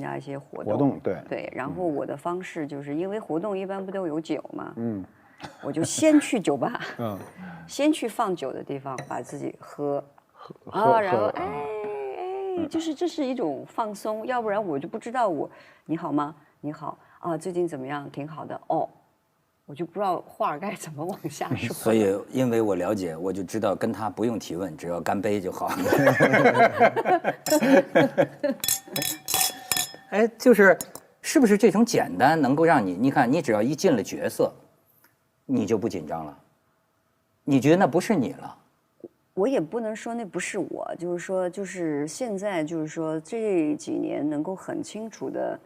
加一些活动，对，然后我的方式就是因为活动一般不都有酒嘛，我就先去酒吧，先去放酒的地方把自己喝然后就是这是一种放松，要不然我就不知道你好吗？你好啊，最近怎么样？挺好的哦。我就不知道话该怎么往下说。所以，因为我了解，我就知道跟他不用提问，只要干杯就好。哎，是不是这种简单能够让你看，你只要一进了角色，你就不紧张了，你觉得那不是你了。我也不能说那不是我，就是说，就是现在，就是说这几年能够很清楚的，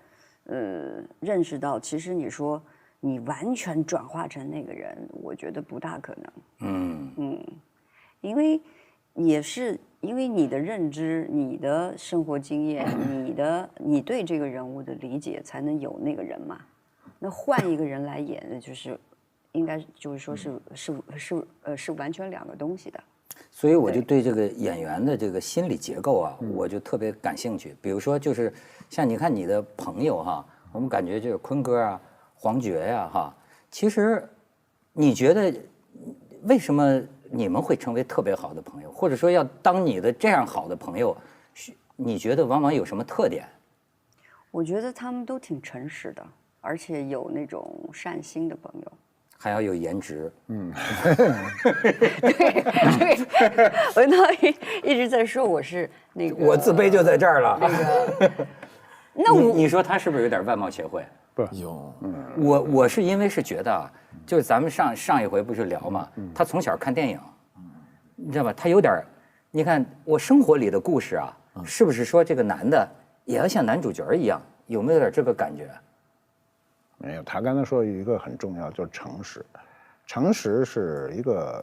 认识到，其实你说你完全转化成那个人，我觉得不大可能。因为也是因为你的认知、你的生活经验、你对这个人物的理解，才能有那个人嘛。那换一个人来演，就是应该就是说是完全两个东西的。所以我就对这个演员的这个心理结构啊，我就特别感兴趣。比如说，就是像你看你的朋友哈，我们感觉就是坤哥啊、黄觉呀哈，其实你觉得为什么你们会成为特别好的朋友，或者说要当你的这样好的朋友，你觉得往往有什么特点？我觉得他们都挺诚实的，而且有那种善心的朋友。还要有颜值，对，文涛一直在说我是那个，我自卑就在这儿了。那你说他是不是有点外貌协会？不有，我是因为是觉得啊，就是咱们上一回不是聊嘛，他从小看电影，你知道吧？他有点，你看我生活里的故事啊，是不是说这个男的也要像男主角一样？有没有点这个感觉？没有，他刚才说有一个很重要，就是诚实。诚实是一个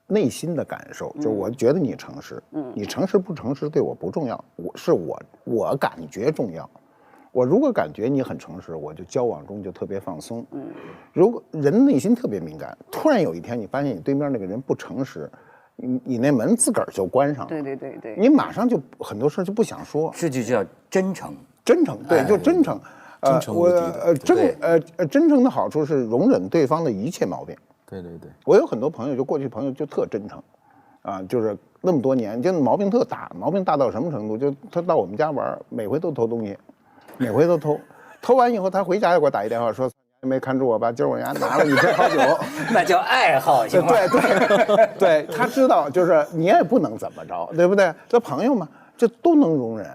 内心的感受，就是我觉得你诚实，你诚实不诚实对我不重要，我感觉重要。我如果感觉你很诚实，我就交往中就特别放松。如果人内心特别敏感，突然有一天你发现你对面那个人不诚实，你那门自个儿就关上了。对，你马上就很多事就不想说。这就叫真诚。真诚，对，就真诚。真诚无敌的。真诚的好处是容忍对方的一切毛病。对，我有很多朋友，就过去朋友就特真诚，就是那么多年，就毛病特大，毛病大到什么程度？就他到我们家玩，每回都偷东西，每回都偷，偷完以后他回家又给我打一电话说没看住我吧，今儿我家拿了一瓶好酒。那叫爱好，行吗？对，他知道，就是你也不能怎么着，对不对？这朋友嘛，这都能容忍，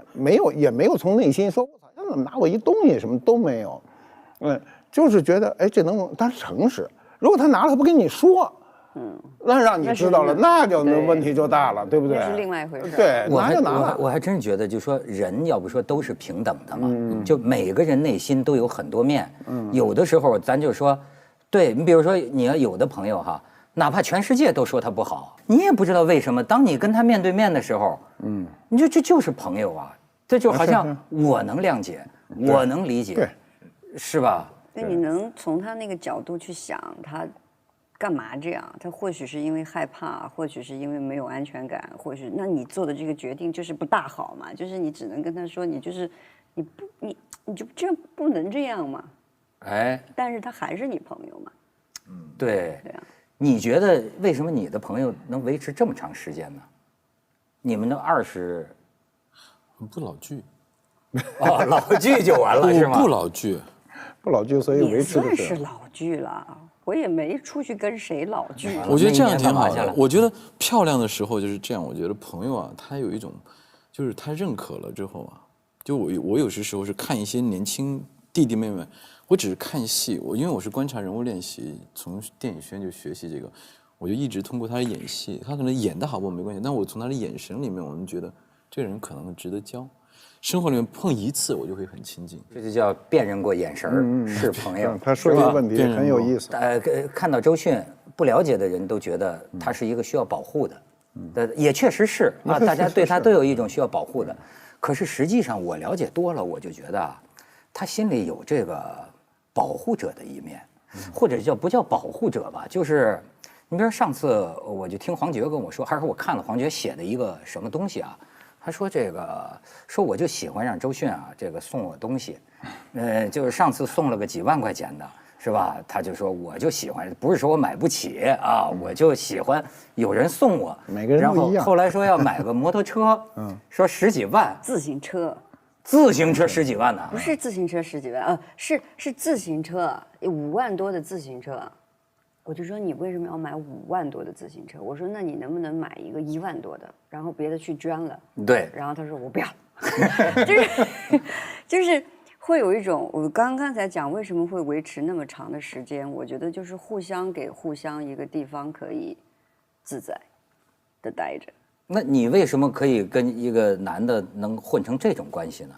也没有从内心说我操，他怎么拿我一东西，什么都没有。就是觉得这能容，但是诚实。如果他拿了他不跟你说，那让你知道了，那就问题就大了，对不对？那是另外一回事。对，拿就拿了。我还真是觉得，就说人要不说都是平等的嘛，就每个人内心都有很多面。有的时候咱就说，对你比如说你要有的朋友哈，哪怕全世界都说他不好，你也不知道为什么，当你跟他面对面的时候，你说这就是朋友啊，这就好像我能谅解，我能理解，是吧？那你能从他那个角度去想，他干嘛这样？他或许是因为害怕，或许是因为没有安全感，或许那你做的这个决定就是不大好嘛，就是你只能跟他说，你就是你就这样不能这样嘛。但是他还是你朋友嘛。对啊。你觉得为什么你的朋友能维持这么长时间呢？你们的20不老剧。老剧就完了是吗？不老剧。不老剧，所以维持的也算是老剧了。我也没出去跟谁老剧。我觉得这样挺好的。我觉得漂亮的时候就是这样。我觉得朋友啊，他有一种，就是他认可了之后啊，就我有时候是看一些年轻弟弟妹妹，我只是看戏，因为我是观察人物练习，从电影学院就学习这个，我就一直通过他的演戏，他可能演得好不好没关系，但我从他的眼神里面，我们觉得这个人可能值得交。生活里面碰一次，我就会很亲近，这就叫辨认过眼神是朋友。他说这个问题很有意思。看到周迅，不了解的人都觉得他是一个需要保护的，也确实是啊，大家对他都有一种需要保护的。可是实际上我了解多了，我就觉得啊，他心里有这个保护者的一面，或者不叫保护者吧，就是你比如上次我就听黄觉跟我说，还是我看了黄觉写的一个什么东西啊。他说这个说我就喜欢让周迅啊这个送我东西，就是上次送了个几万块钱的。是吧？他就说我就喜欢，不是说我买不起啊，我就喜欢有人送我。每个人不一样。然后后来说要买个摩托车，说10几万。自行车10几万呢？不是自行车10几万，是自行车5万多的自行车。我就说你为什么要买5万多的自行车？我说那你能不能买一个1万多的，然后别的去捐了？对。然后他说我不要，就是。会有一种，我刚才讲为什么会维持那么长的时间，我觉得就是互相给互相一个地方可以自在的待着。那你为什么可以跟一个男的能混成这种关系呢？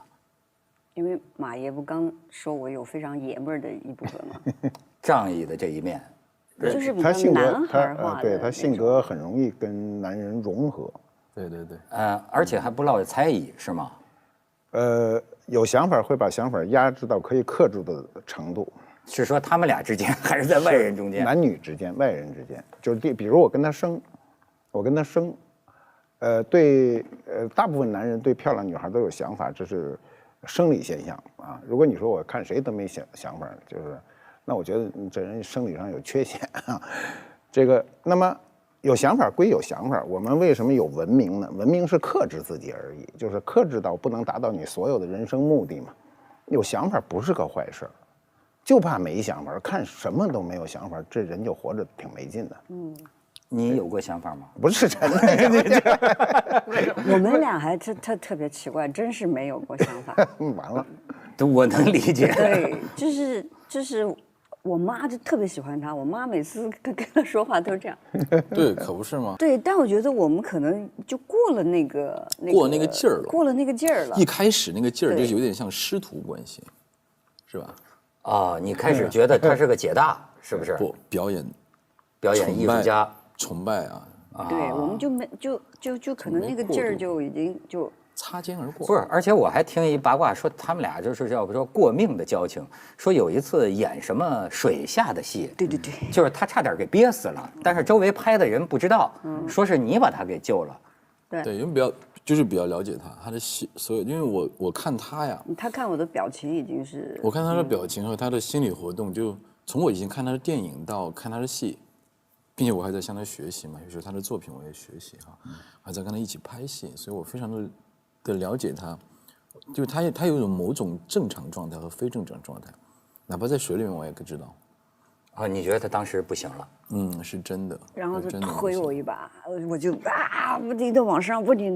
因为马爷不刚说我有非常爷们儿的一部分吗？仗义的这一面，就是比较男孩化的，对他性格很容易跟男人融合。对对对。而且还不落猜疑，是吗？有想法会把想法压制到可以克制的程度。是说他们俩之间，还是在外人中间？男女之间，外人之间，就是比如我跟他生，大部分男人对漂亮女孩都有想法，这是生理现象啊。如果你说我看谁都没想法，就是那我觉得你这人生理上有缺陷啊。这个那么。有想法归有想法，我们为什么有文明呢？文明是克制自己而已，就是克制到不能达到你所有的人生目的嘛。有想法不是个坏事，就怕没想法，看什么都没有想法，这人就活着挺没劲的。你有过想法吗？不是真的。我们俩还特别奇怪，真是没有过想法。完了，我能理解。对，就是。我妈就特别喜欢他，我妈每次跟他说话都是这样。对，可不是吗？对，但我觉得我们可能就过了那个劲儿了，过了那个劲儿了。一开始那个劲儿就有点像师徒关系，是吧？哦，你开始觉得他是个姐大，是不是？不，表演艺术家，崇拜啊。对，我们就没就可能那个劲儿就已经就。擦肩而过。不是，而且我还听一八卦说，他们俩就是要不说过命的交情。说有一次演什么水下的戏，对，就是他差点给憋死了，但是周围拍的人不知道，说是你把他给救了。对，因为比较了解他的戏，所以因为我看他呀，他看我的表情已经是，我看他的表情和他的心理活动，就从我以前看他的电影到看他的戏，并且我还在向他学习嘛，有时候他的作品我也学习哈，还在跟他一起拍戏，所以我非常的了解他，就是他有一种某种正常状态和非正常状态，哪怕在水里面我也知道。你觉得他当时不行了？是真的。然后就推我一把，我就不停的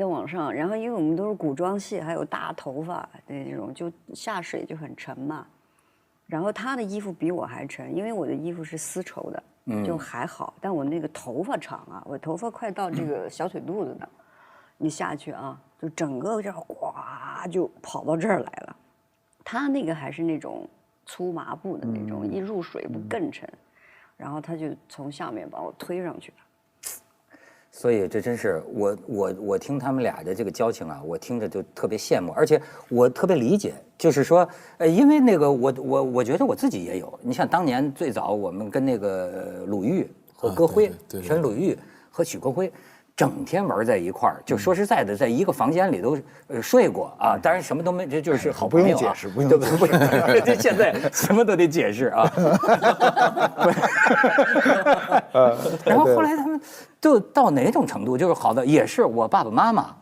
往上，然后因为我们都是古装戏，还有大头发那种，就下水就很沉嘛。然后他的衣服比我还沉，因为我的衣服是丝绸的，就还好，但我那个头发长啊，我头发快到这个小腿肚子呢。你下去啊，就整个这呱就跑到这儿来了。他那个还是那种粗麻布的那种，一入水不更沉，然后他就从下面把我推上去了。所以这真是我听他们俩的这个交情啊，我听着就特别羡慕，而且我特别理解，就是说，因为那个我觉得我自己也有，你像当年最早我们跟那个鲁豫和歌辉，陈鲁豫和许歌辉。整天玩在一块儿，就说实在的，在一个房间里都睡过啊。当然什么都没，这就是好朋友啊。不用解释，这现在什么都得解释啊。然后后来他们就到哪种程度，就是好的，也是我爸爸妈妈，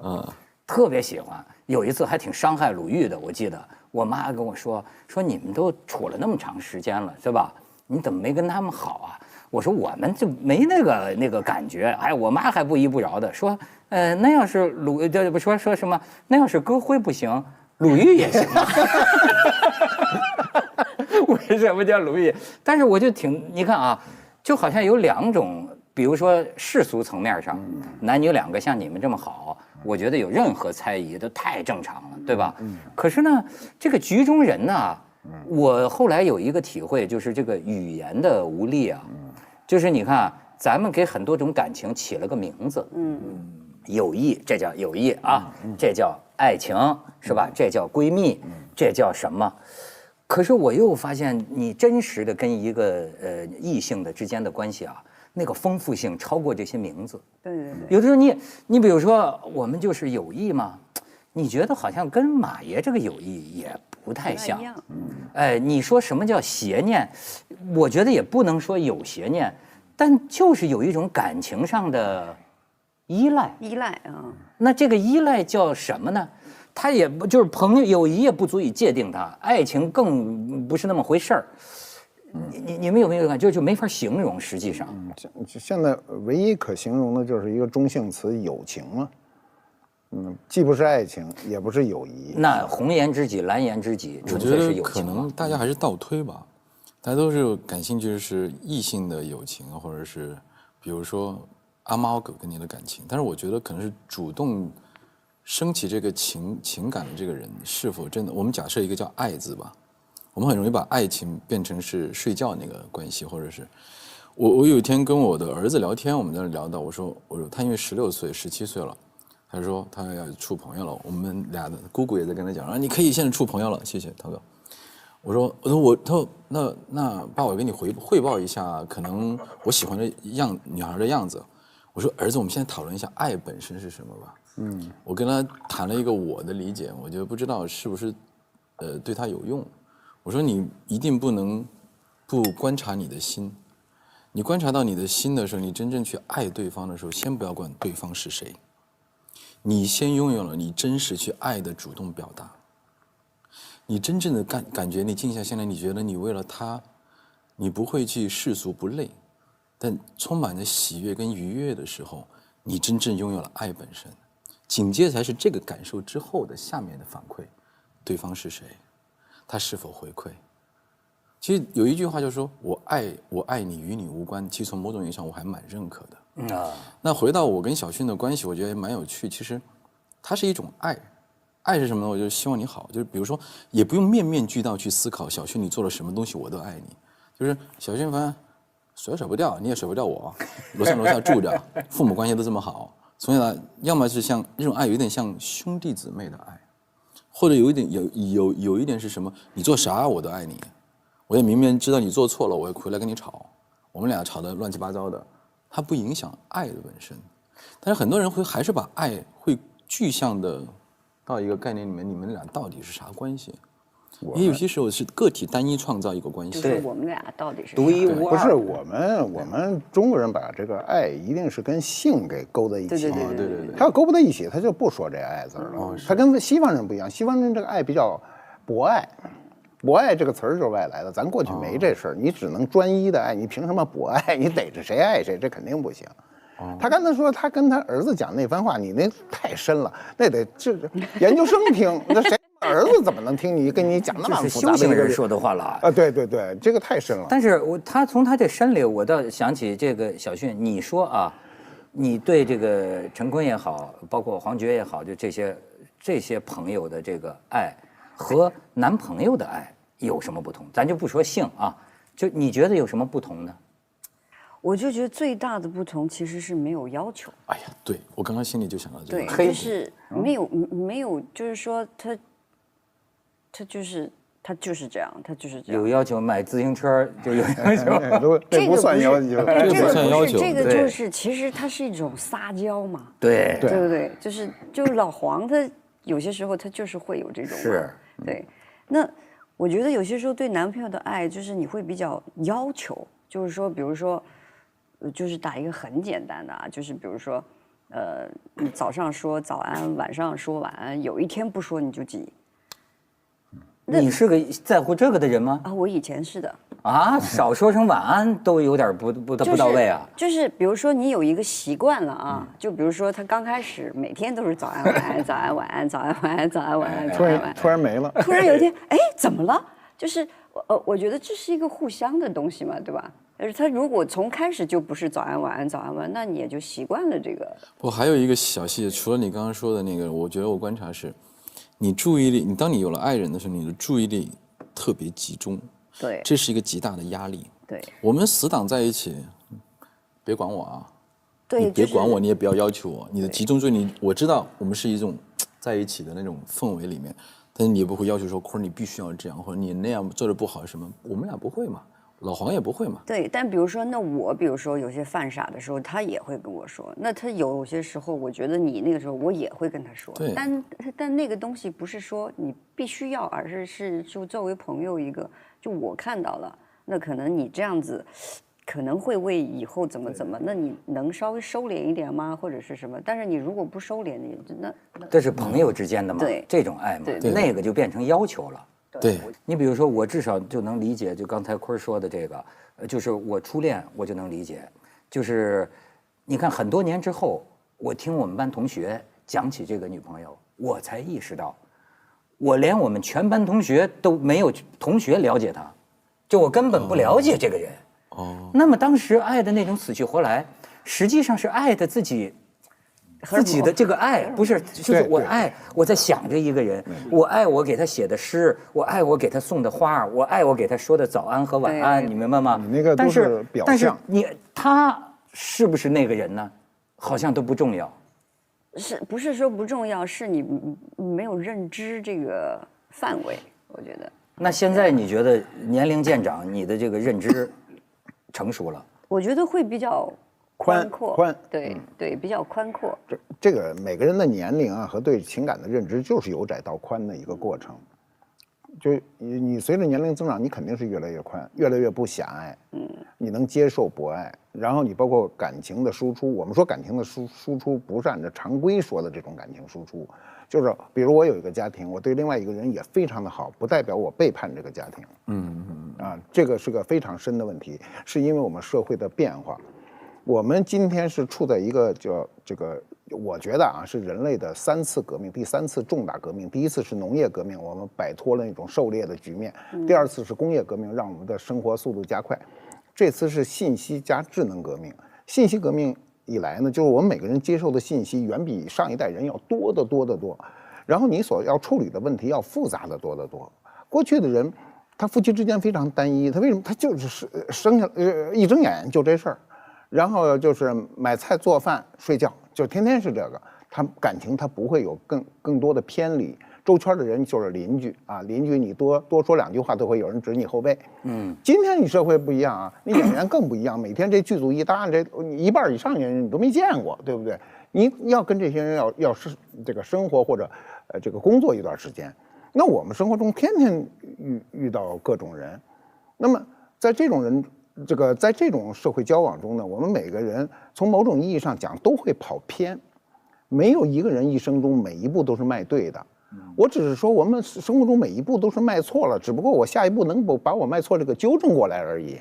特别喜欢。有一次还挺伤害鲁豫的，我记得我妈跟我说你们都处了那么长时间了，是吧？你怎么没跟他们好啊？我说我们就没那个感觉，哎，我妈还不依不饶的说，那要是说什么，那要是歌辉不行，鲁豫也行。为什么叫鲁豫？但是我就你看啊，就好像有两种，比如说世俗层面上，男女两个像你们这么好，我觉得有任何猜疑都太正常了，对吧？可是呢，这个局中人呢，我后来有一个体会，就是这个语言的无力啊。就是你看，咱们给很多种感情起了个名字，友谊，这叫友谊啊，这叫爱情，是吧？这叫闺蜜，这叫什么？可是我又发现，你真实的跟一个异性的之间的关系啊，那个丰富性超过这些名字。对。有的时候你比如说，我们就是友谊嘛，你觉得好像跟马爷这个友谊也不太像。哎，你说什么叫邪念？我觉得也不能说有邪念，但就是有一种感情上的依赖。依赖啊。那这个依赖叫什么呢？他也不就是朋友，友谊也不足以界定它，爱情更不是那么回事儿。你们有没有感觉就没法形容？实际上，现在唯一可形容的就是一个中性词友情嘛。既不是爱情，也不是友谊。那红颜知己、蓝颜知己，纯粹是友情。我觉得可能大家还是倒推吧，大家都是感兴趣是异性的友情，或者是比如说阿猫狗跟你的感情。但是我觉得可能是主动升起这个情感的这个人，是否真的？我们假设一个叫“爱”字吧。我们很容易把爱情变成是睡觉那个关系，或者是我有一天跟我的儿子聊天，我们在那聊到，我说他因为16岁、17岁了，他说他要处朋友了，我们俩的姑姑也在跟他讲啊，你可以现在处朋友了，谢谢涛哥。他说那爸，我给你汇报一下，可能我喜欢的女孩的样子。我说儿子，我们现在讨论一下爱本身是什么吧。我跟他谈了一个我的理解，我就不知道是不是对他有用。我说你一定不能不观察你的心，你观察到你的心的时候，你真正去爱对方的时候，先不要管对方是谁，你先拥有了你真实去爱的主动表达。你真正的感觉，你静下心来，你觉得你为了他，你不会去世俗不累，但充满着喜悦跟愉悦的时候，你真正拥有了爱本身。紧接着才是这个感受之后的下面的反馈，对方是谁，他是否回馈。其实有一句话就是说我爱你与你无关，其实从某种意义上我还蛮认可的。那回到我跟小薰的关系，我觉得也蛮有趣。其实它是一种爱，爱是什么呢？我就希望你好，就是比如说也不用面面俱到去思考小薰你做了什么东西我都爱你，就是小薰反正甩不掉，你也甩不掉我，楼上楼下住着，父母关系都这么好，从小到大要么是像这种爱有点像兄弟姊妹的爱，或者有一点是什么？你做啥我都爱你，我也明明知道你做错了，我也回来跟你吵，我们俩吵得乱七八糟的，它不影响爱的本身。但是很多人还是把爱会具象的到一个概念里面，你们俩到底是啥关系？也有些时候是个体单一创造一个关系。就是我们俩到底是独一无二。不是我们中国人把这个爱一定是跟性给勾在一起。对。他要勾不在一起，他就不说这爱字了。他跟西方人不一样，西方人这个爱比较博爱。博爱这个词儿就是外来的，咱过去没这事儿，你只能专一的爱，你凭什么博爱？你逮着谁爱谁，这肯定不行。他刚才说他跟他儿子讲那番话，你那太深了，那得这研究生听，那谁儿子怎么能听你跟你讲那么复杂的？修行人说的话了啊！对，这个太深了。但是他从他这深里，我倒想起这个小薰，你说啊，你对这个陈坤也好，包括黄觉也好，就这些朋友的这个爱和男朋友的爱有什么不同？咱就不说性啊，就你觉得有什么不同呢？我就觉得最大的不同其实是没有要求。哎呀，对，我刚刚心里就想到这个。对，就是没有，就是说他就是这样，他就是这样。有要求买自行车就有要求，这不算要求，这不算要求。这个就是其实它是一种撒娇嘛。对不对？就是老黄他有些时候他就是会有这种。是。对，那我觉得有些时候对男朋友的爱就是你会比较要求，就是说，比如说。就是打一个很简单的啊，就是比如说，你早上说早安，晚上说晚安，有一天不说你就急。你是个在乎这个的人吗？啊，我以前是的。啊，少说声晚安都有点不到位啊。就是比如说你有一个习惯了啊，就比如说他刚开始每天都是早安晚安，早安晚安，早安晚安，早安晚安，突然没了。突然有一天，哎，怎么了？就是我觉得这是一个互相的东西嘛，对吧？但是他如果从开始就不是早安晚安早安晚安，那你也就习惯了这个。我还有一个小细节，除了你刚刚说的那个，我觉得我观察是，你注意力，当你有了爱人的时候，你的注意力特别集中，对，这是一个极大的压力。对，我们死党在一起，别管我啊，对，你别管我，你也不要要求我，你的集中注意力，我知道我们是一种在一起的那种氛围里面，但是你也不会要求说，或者你必须要这样，或者你那样做的不好什么，我们俩不会嘛。老黄也不会嘛。对，但比如说，那我比如说有些犯傻的时候，他也会跟我说。那他有些时候，我觉得你那个时候，我也会跟他说。对。但那个东西不是说你必须要，而是就作为朋友一个，就我看到了，那可能你这样子，可能会为以后怎么，那你能稍微收敛一点吗？或者是什么？但是你如果不收敛，那这是朋友之间的嘛？对，这种爱嘛，那个就变成要求了。对，你比如说，我至少就能理解，就刚才坤说的这个，就是我初恋，我就能理解。就是你看，很多年之后，我听我们班同学讲起这个女朋友，我才意识到，我连我们全班同学都没有同学了解她，就我根本不了解这个人。哦。那么当时爱的那种死去活来，实际上是爱的自己的这个爱，不是，就是我爱，我在想着一个人，我爱我给他写的诗，我爱我给他送的花，我爱我给他说的早安和晚安，你明白吗？你那个都是表象。但是他是不是那个人呢？好像都不重要。不是说不重要，是你没有认知这个范围，我觉得。那现在你觉得年龄渐长，你的这个认知成熟了？我觉得会比较宽，对，比较宽阔。这个每个人的年龄啊和对情感的认知就是由窄到宽的一个过程。就你随着年龄增长，你肯定是越来越宽，越来越不狭隘。你能接受博爱，然后你包括感情的输出。我们说感情的输出不是按照常规说的这种感情输出，就是比如我有一个家庭，我对另外一个人也非常的好，不代表我背叛这个家庭。这个是个非常深的问题，是因为我们社会的变化。我们今天是处在一个叫这个，我觉得啊是人类的3次革命，第3次重大革命。第一次是农业革命，我们摆脱了那种狩猎的局面；第2次是工业革命，让我们的生活速度加快；这次是信息加智能革命。信息革命以来呢，就是我们每个人接受的信息远比上一代人要多得多，然后你所要处理的问题要复杂的多得多。过去的人，他夫妻之间非常单一，他为什么他就是生下一睁眼就这事儿。然后就是买菜做饭睡觉，就天天是这个。他感情他不会有更多的偏离。周圈的人就是邻居啊，邻居你多说2句话都会有人指你后背。今天你社会不一样啊，你演员更不一样。每天这剧组一搭，这1半以上的人你都没见过，对不对？你要跟这些人要是这个生活或者这个工作一段时间，那我们生活中天天遇到各种人，那么在这种人。在这种社会交往中呢，我们每个人从某种意义上讲都会跑偏，没有一个人一生中每一步都是迈对的。我只是说我们生活中每一步都是迈错了，只不过我下一步能否把我迈错这个纠正过来而已。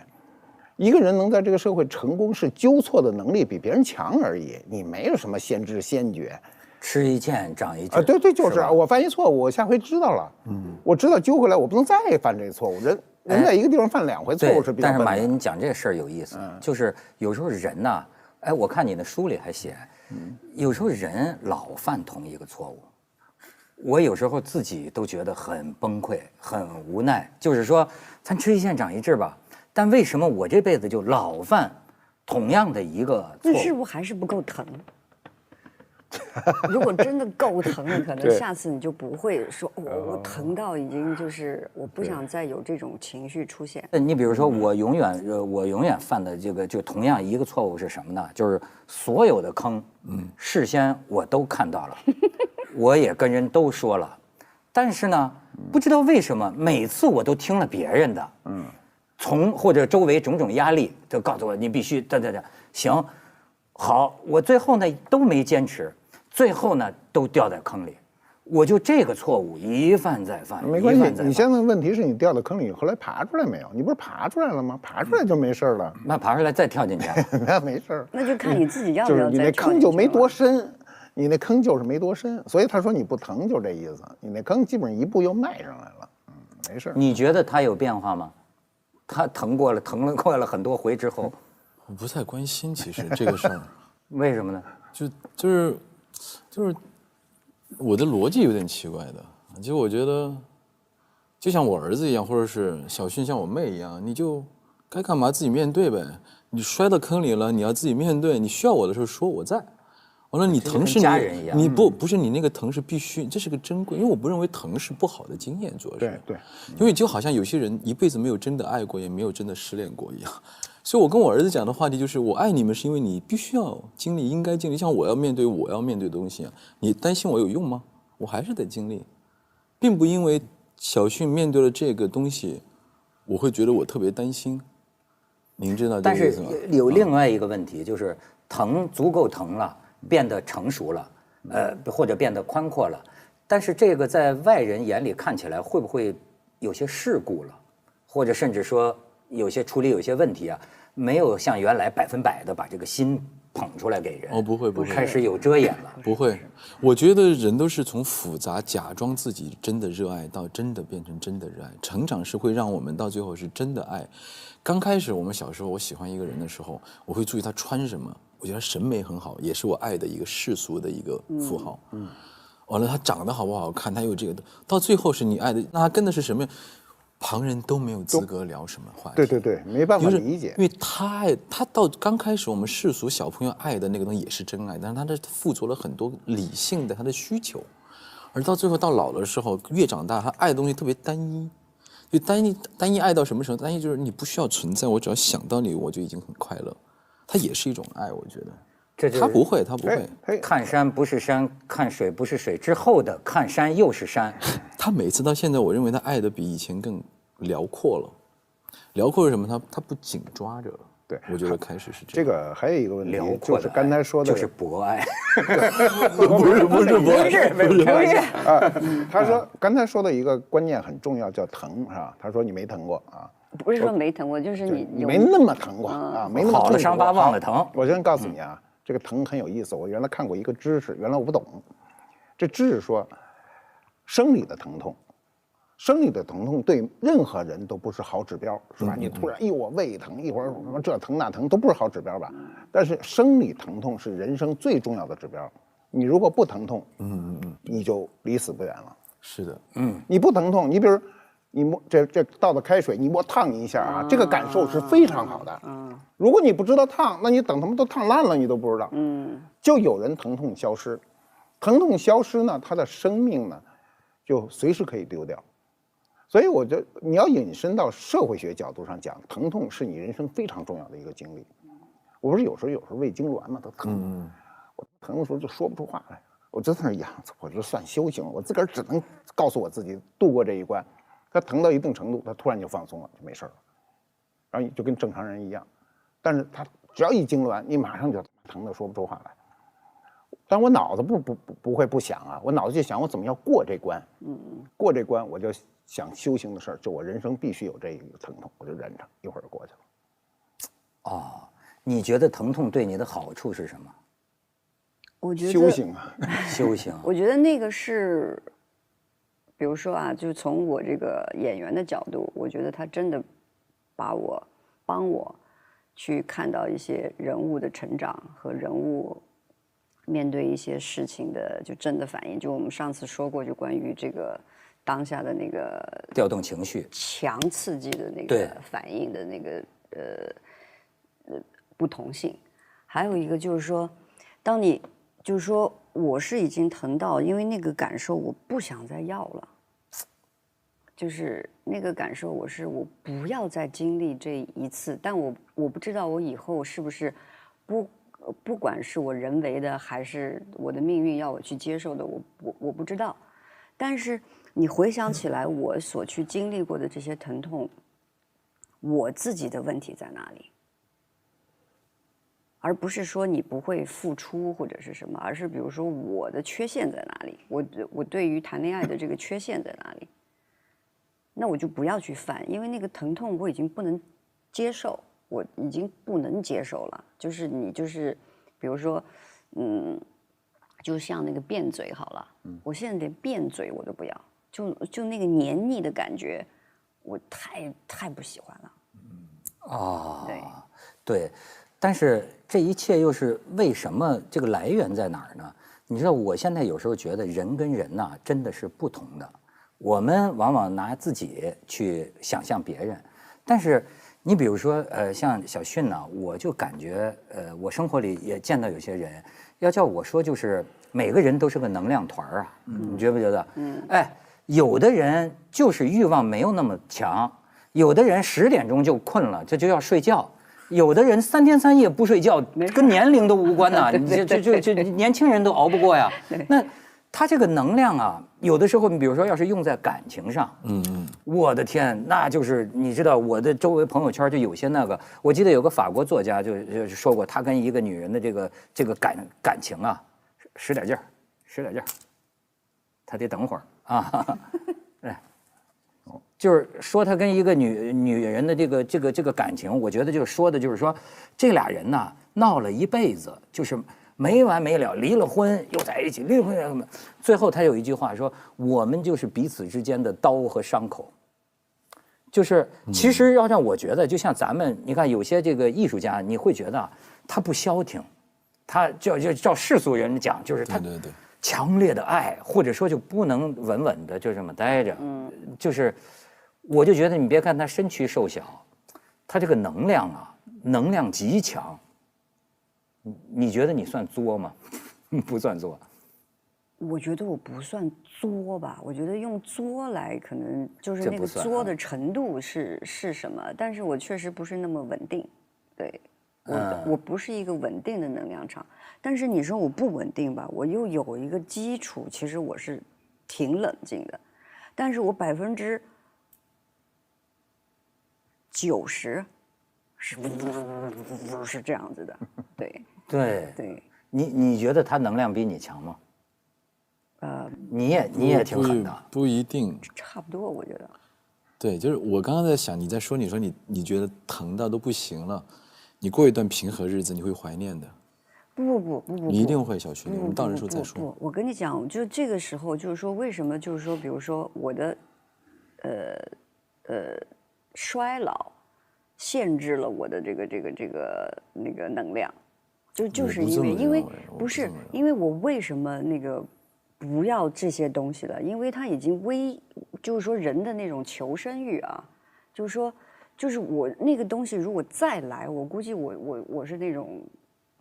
一个人能在这个社会成功，是纠错的能力比别人强而已，你没有什么先知先觉。吃一堑长一智。对，就是我犯一错误，我下回知道了，我知道揪回来，我不能再犯这错误。人在一个地方犯2回错误是比较笨的。但是马云，你讲这事儿有意思，就是有时候人呐，我看你的书里还写，有时候人老犯同一个错误，我有时候自己都觉得很崩溃、很无奈。就是说，咱吃一堑长一智吧，但为什么我这辈子就老犯同样的一个错误？那是不是还是不够疼？如果真的够疼了，可能下次你就不会说我疼到已经就是我不想再有这种情绪出现。你比如说，我永远犯的这个就同样一个错误是什么呢？就是所有的坑，事先我都看到了，我也跟人都说了，但是呢，不知道为什么每次我都听了别人的，或者周围种种压力就告诉我你必须行，好，我最后呢都没坚持。最后呢，都掉在坑里，我就这个错误一犯再犯。没关系，你现在问题是你掉到坑里，后来爬出来没有？你不是爬出来了吗？爬出来就没事了。那爬出来再跳进去，那没事。那就看你自己要不要。就是你那坑就没多深，你那坑就是没多深，所以他说你不疼就这意思。你那坑基本上一步又迈上来了，没事。你觉得他有变化吗？他疼过了很多回之后，我不太关心，其实这个事儿。为什么呢？就是我的逻辑有点奇怪的，就我觉得，就像我儿子一样，或者是小勋像我妹一样，你就该干嘛自己面对呗。你摔到坑里了，你要自己面对。你需要我的时候说我在，完了，你疼是家人一样，你不是你那个疼是必须，这是个珍贵，因为我不认为疼是不好的经验，主要是对，因为就好像有些人一辈子没有真的爱过，也没有真的失恋过一样。所以我跟我儿子讲的话题就是，我爱你们是因为你必须要经历，应该经历，像我要面对的东西啊，你担心我有用吗？我还是得经历，并不因为小训面对了这个东西，我会觉得我特别担心。您知道这个意思吗？但是有另外一个问题，就是疼足够疼了，变得成熟了，或者变得宽阔了，但是这个在外人眼里看起来会不会有些世故了，或者甚至说有些处理有些问题啊，没有像原来100%的把这个心捧出来给人。哦，不会，开始有遮掩了。不会，我觉得人都是从复杂假装自己真的热爱到真的变成真的热爱，成长是会让我们到最后是真的爱。刚开始我们小时候，我喜欢一个人的时候，我会注意他穿什么，我觉得审美很好，也是我爱的一个世俗的一个符号。完了他长得好不好看，他有这个，到最后是你爱的，那他跟的是什么？旁人都没有资格聊什么话题。对，没办法理解。因为他到刚开始我们世俗小朋友爱的那个东西也是真爱，但是他这付出了很多理性的他的需求，而到最后到老的时候，越长大他爱的东西特别单一。就单一爱到什么程度？单一就是你不需要存在，我只要想到你，我就已经很快乐。它也是一种爱，我觉得。他不会。看山不是山，看水不是水之后的看山又是山。他每次到现在，我认为他爱的比以前更辽阔了。辽阔是什么？他不紧抓着了。对，我觉得开始是这个。还有一个问题，就是刚才说的，就是博爱。不是啊。他说刚才说的一个观念很重要，叫疼，是吧？他说你没疼过啊。不是说没疼过，就是你没那么疼过啊，没那么好了伤疤忘了疼。我先告诉你啊，这个疼很有意思。我原来看过一个知识，原来我不懂。这知识说，生理的疼痛对任何人都不是好指标，是吧？你突然我胃疼，一会儿什么这疼那疼，都不是好指标吧？但是生理疼痛是人生最重要的指标。你如果不疼痛，你就离死不远了。是的，你不疼痛，你比如你摸这倒的开水，你摸烫一下啊，这个感受是非常好的。如果你不知道烫，那你等他们都烫烂了，你都不知道。就有人疼痛消失，疼痛消失呢，他的生命呢，就随时可以丢掉。所以我觉得你要引申到社会学角度上讲，疼痛是你人生非常重要的一个经历。我不是有时候胃痉挛嘛，都疼，我疼的时候就说不出话来，我就在那养，我这算修行了，我自个儿只能告诉我自己度过这一关。他疼到一定程度，他突然就放松了，就没事了，然后就跟正常人一样。但是他只要一痉挛，你马上就疼得说不出话来。但我脑子不会不想啊，我脑子就想我怎么要过这关。过这关我就想修行的事儿，就我人生必须有这个疼痛，我就忍着，一会儿过去了。哦，你觉得疼痛对你的好处是什么？我觉得修行啊，修行。我觉得那个是，比如说啊，就是从我这个演员的角度，我觉得他真的帮我去看到一些人物的成长和人物面对一些事情的就真的反应。就我们上次说过，就关于这个当下的那个调动情绪、强刺激的那对个反应的那个不同性。还有一个就是说，当你就是说我是已经疼到，因为那个感受我不想再要了，就是那个感受我不要再经历这一次，但我不知道我以后是不是不管是我人为的还是我的命运要我去接受的，我不知道。但是你回想起来我所去经历过的这些疼痛，我自己的问题在哪里？而不是说你不会付出或者是什么，而是比如说我的缺陷在哪里，我对于谈恋爱的这个缺陷在哪里，那我就不要去犯，因为那个疼痛我已经不能接受，我已经不能接受了。就是你就是比如说就像那个辩嘴好了，我现在连辩嘴我都不要，就那个黏腻的感觉，我太不喜欢了。哦，对。但是这一切又是为什么？这个来源在哪儿呢？你知道，我现在有时候觉得人跟人呐，真的是不同的。我们往往拿自己去想象别人，但是你比如说，像小迅呢，我就感觉，我生活里也见到有些人，要叫我说，就是每个人都是个能量团啊，你觉不觉得？哎，有的人就是欲望没有那么强，有的人10点钟就困了，这就要睡觉。有的人3天3夜不睡觉，跟年龄都无关呐，你这年轻人都熬不过呀。那他这个能量啊，有的时候你比如说要是用在感情上，我的天，那就是你知道我的周围朋友圈就有些那个，我记得有个法国作家就说过，他跟一个女人的这个感情啊，使点劲儿，他得等会儿啊，哎。就是说他跟一个女人的这个感情，我觉得就是说的就是说，这俩人呐闹了一辈子，就是没完没了，离了婚又在一起，离了婚，最后他有一句话说，我们就是彼此之间的刀和伤口。就是其实要让我觉得，就像咱们，你看有些这个艺术家，你会觉得他不消停，他照世俗人讲，就是他强烈的爱，或者说就不能稳稳的就这么待着，就是我就觉得你别看他身躯瘦小，他这个能量极强。你觉得你算作吗？不算作。我觉得我不算作吧，我觉得用作来可能就是那个作的程度是什么，但是我确实不是那么稳定，对，我不是一个稳定的能量场，但是你说我不稳定吧，我又有一个基础，其实我是挺冷静的，但是我90%是这样子的，对。你觉得他能量比你强吗？你也挺狠的。不一定。差不多，我觉得。对，就是我刚刚在想，你说你觉得疼到都不行了，你过一段平和日子，你会怀念的。不，你一定会，小徐，我们到那时候再说。不，我跟你讲，就这个时候，就是说为什么，就是说，比如说我的，衰老限制了我的这个那个能量，就是因为不是因为我为什么那个不要这些东西了？因为它已经就是说人的那种求生欲啊，就是我那个东西如果再来，我估计我是那种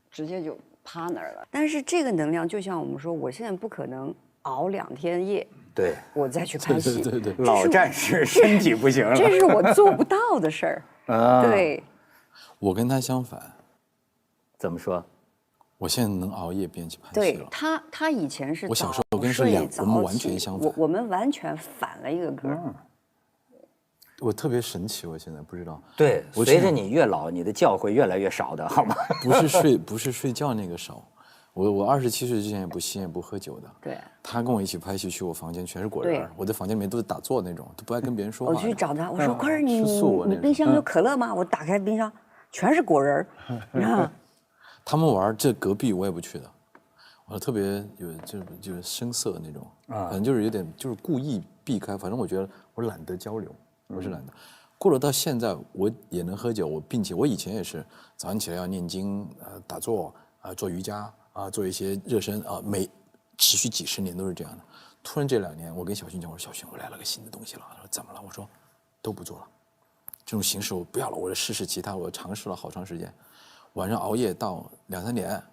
直接就趴那儿了。但是这个能量就像我们说，我现在不可能熬2天夜。对，我再去拍戏，对，老战士身体不行了，这是我做不到的事儿啊。对，我跟他相反，怎么说？我现在能熬夜边去拍戏了。对他以前是我小时候跟是我们完全相反，我们完全反了一个格。我特别神奇，我现在不知道。对，随着你越老，你的觉会越来越少的，好吗？不是睡觉那个少。我27岁之前也不吸烟不喝酒的。对。他跟我一起拍戏，去我房间全是果仁，我的房间里面都是打坐那种，都不爱跟别人说话。我去找他，我说：“快点，你冰箱有可乐吗？”我打开冰箱，全是果仁，你看。他们玩这隔壁我也不去的，我特别就是生涩那种，反正就是有点就是故意避开，反正我觉得我懒得交流，我是懒得。过了到现在我也能喝酒，并且我以前也是早上起来要念经，打坐做瑜伽做一些热身持续几10年都是这样的。突然这2年，我跟小勋讲，我说小勋，我来了个新的东西了。他说怎么了？我说都不做了，这种形式我不要了，我要试试其他。我尝试了好长时间，晚上熬夜到2、3点，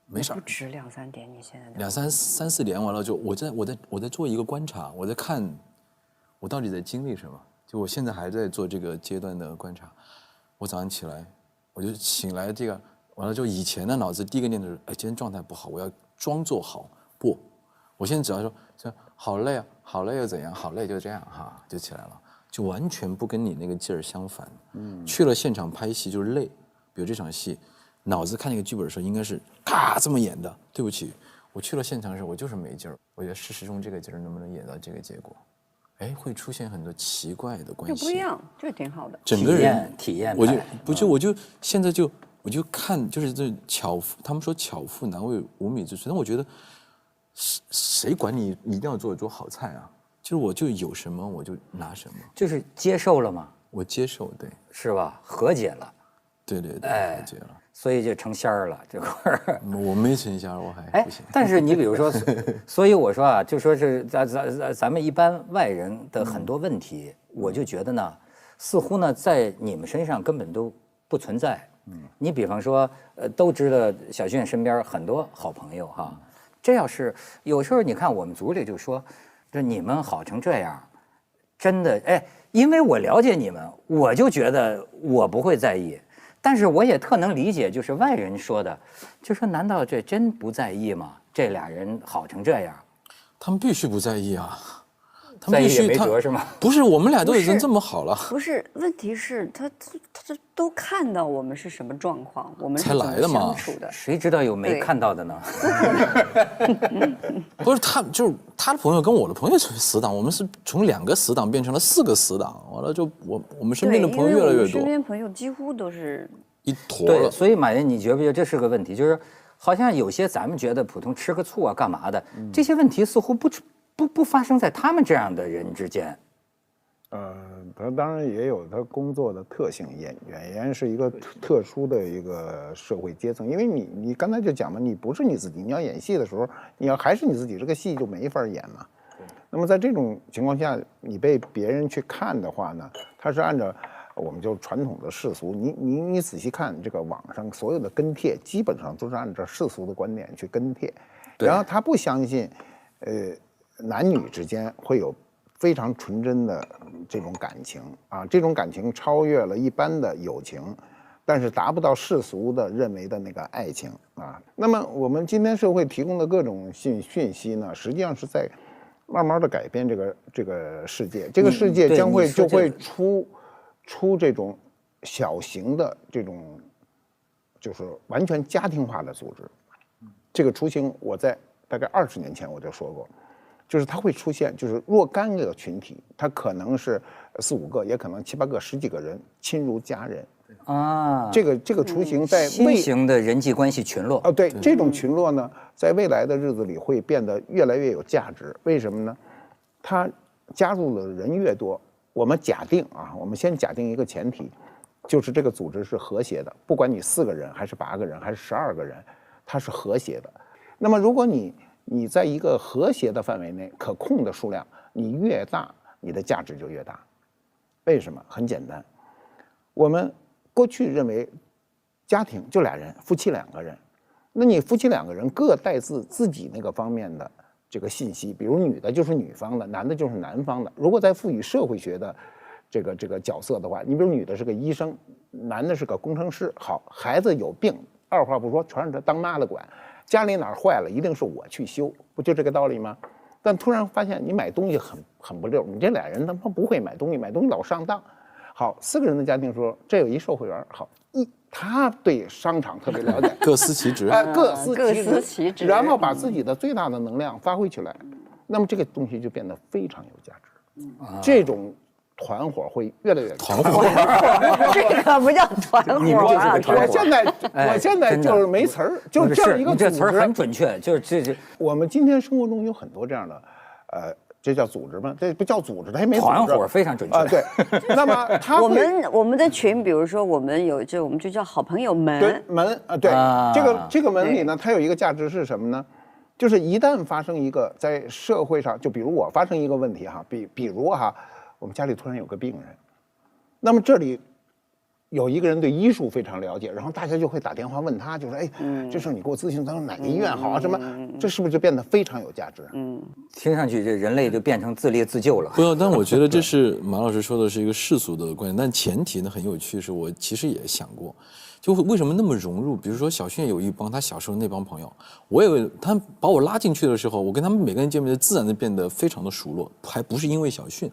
没事。不止2、3点，你现在2、3、4点完了就我在做一个观察，我在看我到底在经历什么。就我现在还在做这个阶段的观察。我早上起来，我就醒来这个完了就以前的脑子第一个念头是，哎，今天状态不好，我要装作好。不，我现在只要说好累啊，好累又怎样？好累就这样哈，就起来了，就完全不跟你那个劲儿相反。去了现场拍戏就是累，比如这场戏，脑子看那个剧本的时候应该是咔这么演的。对不起，我去了现场的时候我就是没劲儿。我觉得事实中这个劲儿能不能演到这个结果？哎，会出现很多奇怪的关系。这不一样，这挺好的。整个人体验，我就现在我就看就是这巧妇，他们说巧妇难为无米之炊，但我觉得。谁管你一定要做一桌好菜啊？就是我就有什么我就拿什么，就是接受了嘛。我接受，对，是吧？和解了，对，和解了，所以就成仙儿了这块儿。我没成仙，我还不行。但是你比如说，所以我说啊，就说是咱们一般外人的很多问题，我就觉得呢，似乎呢在你们身上根本都不存在。你比方说，都知道小俊身边很多好朋友哈，这要是有时候你看我们组里就说，这你们好成这样，真的哎，因为我了解你们，我就觉得我不会在意。但是我也特能理解，就是外人说的，就说难道这真不在意吗？这俩人好成这样，他们必须不在意啊，他在意也们必须没辙是吗？不是，我们俩都已经这么好了，不是，问题是他都看到我们是什么状况，我们是才怎么来的嘛相处的。谁知道有没看到的呢？不是他，就是他的朋友跟我的朋友成为死党，我们是从2个死党变成了4个死党，完了就我们身边的朋友越来越多，身边朋友几乎都是一坨对，了。所以马云，你觉不觉得这是个问题？就是好像有些咱们觉得普通吃个醋啊干嘛的，这些问题似乎不发生在他们这样的人之间。他当然也有他工作的特性，演员是一个特殊的一个社会阶层，因为你刚才就讲嘛，你不是你自己，你要演戏的时候，你要还是你自己，这个戏就没法演嘛。那么在这种情况下，你被别人去看的话呢，他是按照我们就传统的世俗，你仔细看这个网上所有的跟帖，基本上都是按照世俗的观点去跟帖，然后他不相信，男女之间会有非常纯真的这种感情啊，这种感情超越了一般的友情，但是达不到世俗的认为的那个爱情啊。那么我们今天社会提供的各种讯息呢，实际上是在慢慢的改变这个世界，这个世界将会就会出这种小型的这种就是完全家庭化的组织。这个雏形我在大概20年前我就说过。就是它会出现，就是若干个群体，它可能是4、5个，也可能7、8个、10几个人亲如家人啊。这个雏形在新型的人际关系群落对，这种群落呢，在未来的日子里会变得越来越有价值。为什么呢？它加入的人越多，我们先假定一个前提，就是这个组织是和谐的，不管你4个人还是8个人还是12个人，它是和谐的。那么如果你在一个和谐的范围内，可控的数量，你越大，你的价值就越大。为什么？很简单，我们过去认为家庭就俩人，夫妻2个人，那你夫妻2个人各带自己那个方面的这个信息，比如女的就是女方的，男的就是男方的。如果再赋予社会学的这个角色的话，你比如女的是个医生，男的是个工程师，好，孩子有病，二话不说全是他当妈的管。家里哪儿坏了，一定是我去修，不就这个道理吗？但突然发现你买东西很不溜，你这俩人他妈不会买东西老上当。好，4个人的家庭说，这有一售货员，好，他对商场特别了解，各司其职，各司其职，然后把自己的最大的能量发挥起来，那么这个东西就变得非常有价值。这种团伙会越来越团伙，这个不叫团伙啊！我现在就是没词儿，就这样一个组织，这词儿很准确，就是这。我们今天生活中有很多这样的，这叫组织吗？这不叫组织，它还没团伙，非常准确啊。对，那么他我们的群，比如说我们就叫好朋友们。对门啊，对，这个门里呢，它有一个价值是什么呢？就是一旦发生一个在社会上，就比如我发生一个问题哈，比如哈。我们家里突然有个病人，那么这里有一个人对医术非常了解，然后大家就会打电话问他，就说：“哎，这事你给我咨询，咱说哪个医院好啊？什么？这是不是就变得非常有价值？”听上去这人类就变成自立自救了。不，但我觉得这是马老师说的是一个世俗的观点，但前提呢很有趣，是我其实也想过，就为什么那么融入？比如说小迅有一帮他小时候那帮朋友，我以为他把我拉进去的时候，我跟他们每个人见面自然的变得非常的熟络，还不是因为小迅。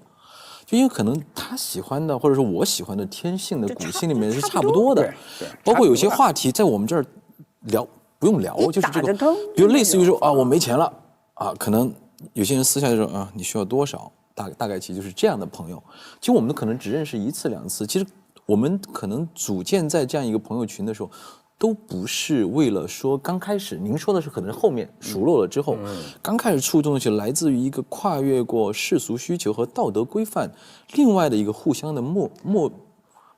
就因为可能他喜欢的，或者说我喜欢的天性的骨性里面是差不多的，对，包括有些话题在我们这儿聊不用聊，就是这个，比如类似于说啊我没钱了啊，可能有些人私下就说啊你需要多少，大概其实就是这样的朋友。其实我们可能只认识1次2次，其实我们可能组建在这样一个朋友群的时候。都不是为了说刚开始，您说的是可能后面熟络了之后，刚开始触动的是来自于一个跨越过世俗需求和道德规范，另外的一个互相的默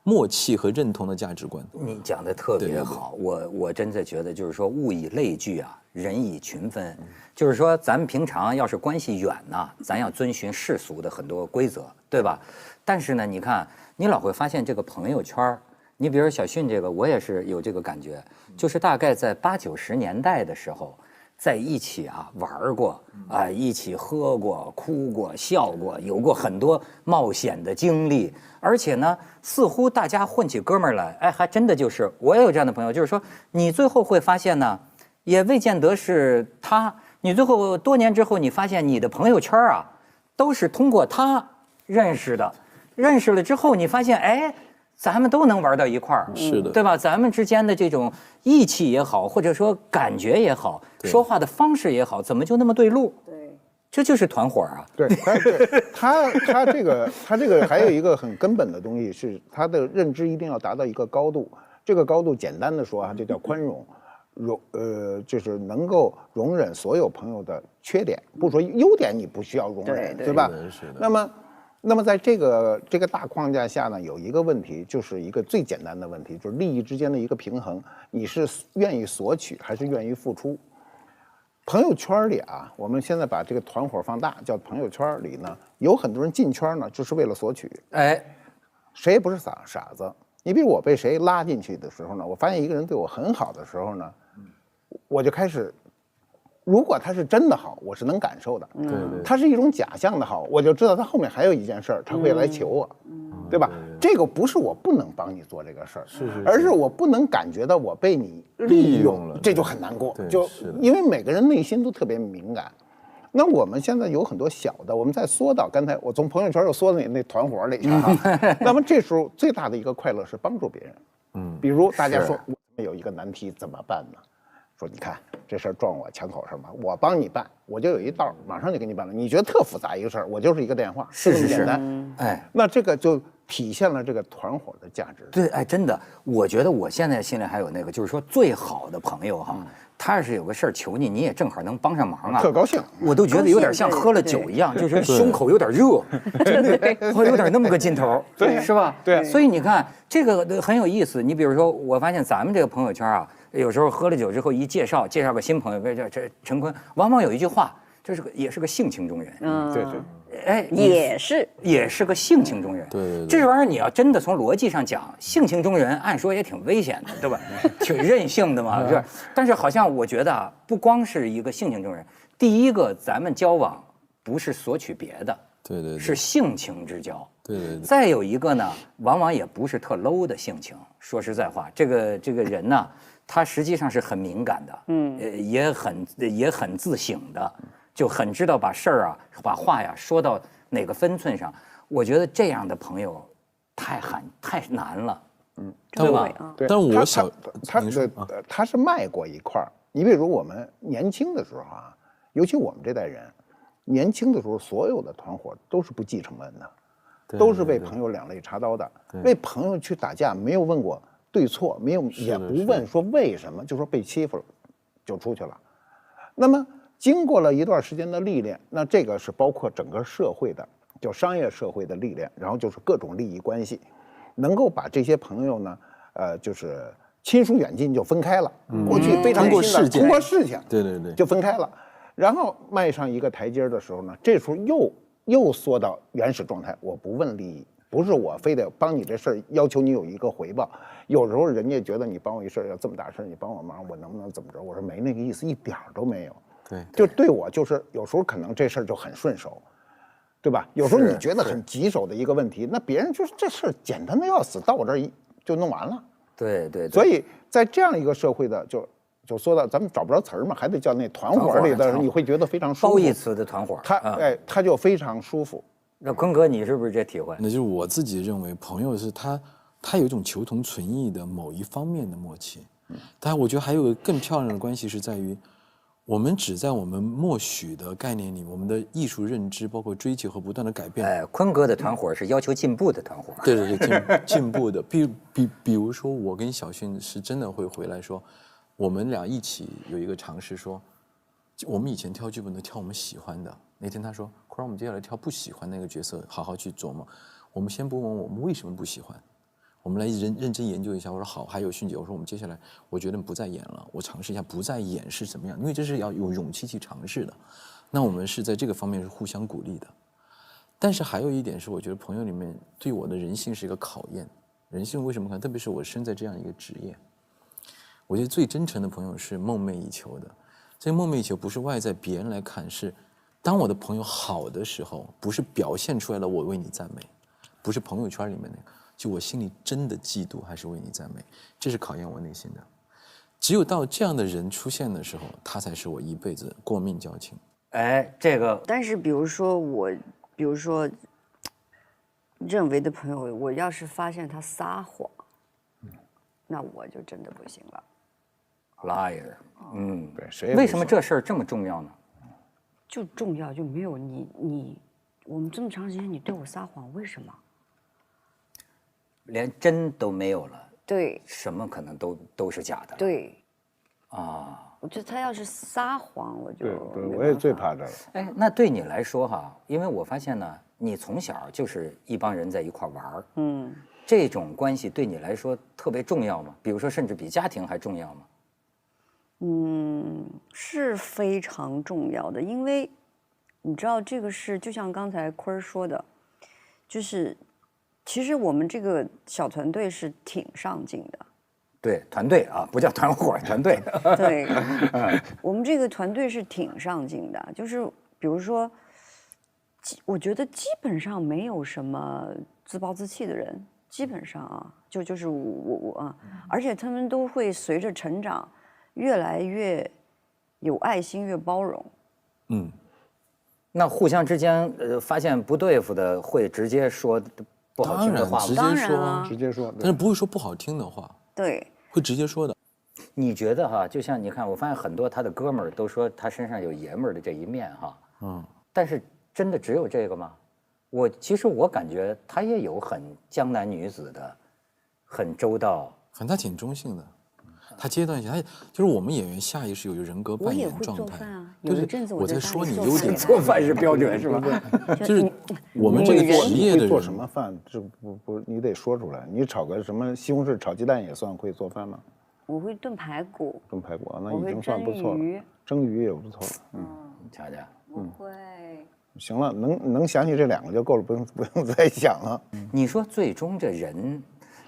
默契和认同的价值观。你讲的特别好，我真的觉得就是说物以类聚啊，人以群分。就是说咱们平常要是关系远呢，咱要遵循世俗的很多规则，对吧？但是呢，你看你老会发现这个朋友圈，你比如小迅这个，我也是有这个感觉，就是大概在80、90年代的时候。在一起啊玩过啊，一起喝过、哭过、笑过，有过很多冒险的经历，而且呢，似乎大家混起哥们儿来，哎，还真的就是我也有这样的朋友，就是说你最后会发现呢，也未见得是他，你最后多年之后，你发现你的朋友圈啊，都是通过他认识的，认识了之后，你发现哎。咱们都能玩到一块儿，是的，对吧？咱们之间的这种义气也好，或者说感觉也好，说话的方式也好，怎么就那么对路？对，这就是团伙啊。对，他这个还有一个很根本的东西是他的认知一定要达到一个高度，这个高度简单的说啊，就叫宽容，就是能够容忍所有朋友的缺点，不说优点你不需要容忍，对吧？是的。那么在这个大框架下呢，有一个问题，就是一个最简单的问题，就是利益之间的一个平衡，你是愿意索取还是愿意付出？朋友圈里啊，我们现在把这个团伙放大，叫朋友圈里呢，有很多人进圈呢，就是为了索取。哎，谁也不是傻子。你比如我被谁拉进去的时候呢，我发现一个人对我很好的时候呢，我就开始。如果他是真的好，我是能感受的。对，他是一种假象的好，我就知道他后面还有一件事儿，他会来求我，对吧？这个不是我不能帮你做这个事儿，而是我不能感觉到我被你利用了，这就很难过。就因为每个人内心都特别敏感。那我们现在有很多小的，我们再缩到刚才我从朋友圈又缩到你那团伙里去啊。那么这时候最大的一个快乐是帮助别人。比如大家说我有一个难题怎么办呢？说你看这事儿撞我枪口上吧，我帮你办，我就有一道，马上就给你办了。你觉得特复杂一个事儿，我就是一个电话，这么简单。哎，那这个就体现了这个团伙的价值。对，哎，真的，我觉得我现在心里还有那个，就是说最好的朋友哈，他要是有个事儿求你，你也正好能帮上忙啊，特高兴。我都觉得有点像喝了酒一样，就是胸口有点热，会有点那么个劲头，对，是吧？对。所以你看这个很有意思。你比如说，我发现咱们这个朋友圈啊。有时候喝了酒之后一介绍个新朋友，比如这陈坤，往往有一句话，也是个性情中人。对，哎，也是个性情中人。对，这玩意儿你要真的从逻辑上讲，性情中人按说也挺危险的，对吧？挺任性的嘛，是。但是好像我觉得啊，不光是一个性情中人，第一个咱们交往不是索取别的，对，是性情之交。对。再有一个呢，往往也不是特 low 的性情。说实在话，这个人呢。他实际上是很敏感的，也很自省的，就很知道把事儿啊、把话呀说到哪个分寸上。我觉得这样的朋友太难了，对吧？但我他是迈过一块儿。你比如我们年轻的时候啊，尤其我们这代人，年轻的时候所有的团伙都是不计成本的，都是为朋友两肋插刀的，为朋友去打架，没有问过。对错没有，也不问说为什么，就说被欺负了，就出去了。那么经过了一段时间的历练，那这个是包括整个社会的，叫商业社会的历练，然后就是各种利益关系，能够把这些朋友呢，就是亲疏远近就分开了。过去非常通过事情，对，就分开了。然后迈上一个台阶的时候呢，这时候又缩到原始状态，我不问利益。不是我非得帮你这事儿，要求你有一个回报。有时候人家觉得你帮我一事儿，要这么大事儿，你帮我忙，我能不能怎么着？我说没那个意思，一点儿都没有。对，就对我就是有时候可能这事儿就很顺手，对吧？有时候你觉得很棘手的一个问题，那别人就是这事儿简单的要死，到我这儿就弄完了。对。所以在这样一个社会的就说到咱们找不着词儿嘛，还得叫那团伙里的，你会觉得非常舒服。褒义词的团伙，他就非常舒服。那坤哥，你是不是这体会？那就是我自己认为，朋友是他有一种求同存异的某一方面的默契。但我觉得还有个更漂亮的关系是在于，我们只在我们默许的概念里，我们的艺术认知包括追求和不断的改变。哎，坤哥的团伙是要求进步的团伙。对，进步的。比如说，我跟小迅是真的会回来说，我们俩一起有一个尝试说，我们以前挑剧本都挑我们喜欢的。那天他说，快让我们接下来挑不喜欢那个角色，好好去琢磨。我们先不问我们为什么不喜欢，我们来认真研究一下。我说好，还有迅姐，我说我们接下来我觉得不再演了，我尝试一下不再演是怎么样，因为这是要有勇气去尝试的。那我们是在这个方面是互相鼓励的。但是还有一点是，我觉得朋友里面对我的人性是一个考验。人性为什么看？特别是我身在这样一个职业，我觉得最真诚的朋友是梦寐以求的。这个梦寐以求不是外在别人来看，是当我的朋友好的时候，不是表现出来了我为你赞美，不是朋友圈里面那个，就我心里真的嫉妒还是为你赞美，这是考验我内心的。只有到这样的人出现的时候，他才是我一辈子过命交情。哎，这个，但是比如说认为的朋友，我要是发现他撒谎，那我就真的不行了。liar， 对，谁也不为什么这事儿这么重要呢？就重要就没有你，我们这么长时间你对我撒谎，为什么？连真都没有了，对什么可能都是假的。对，啊，我觉得他要是撒谎，我就对，我也最怕这个。哎，那对你来说哈，因为我发现呢，你从小就是一帮人在一块玩儿，这种关系对你来说特别重要吗？比如说，甚至比家庭还重要吗？是非常重要的，因为你知道这个是就像刚才坤儿说的，就是其实我们这个小团队是挺上进的。对，团队啊，不叫团伙，团队。对，我们这个团队是挺上进的，就是比如说，我觉得基本上没有什么自暴自弃的人，基本上啊，就是我啊，而且他们都会随着成长，越来越有爱心，越包容。那互相之间发现不对付的，会直接说不好听的话吗？直当接说然啊直接说，但是不会说不好听的话，对，会直接说的。你觉得哈，就像你看，我发现很多他的哥们儿都说他身上有爷们儿的这一面哈，但是真的只有这个吗？其实我感觉他也有很江南女子的，很周到，反正他挺中性的，他阶段性，他就是我们演员下意识有人格扮我也会演状态。做饭啊，对对有一阵子我在在说你家里优点，做饭是标准是吧？就是我们这个职业的人做什么饭，这不，你得说出来。你炒个什么西红柿炒鸡蛋也算会做饭吗？我会炖排骨，炖排骨那我会已经算不错蒸鱼了，蒸鱼也不错了。你瞧瞧，我会。行了，能想起这两个就够了，不用再想了。你说最终这人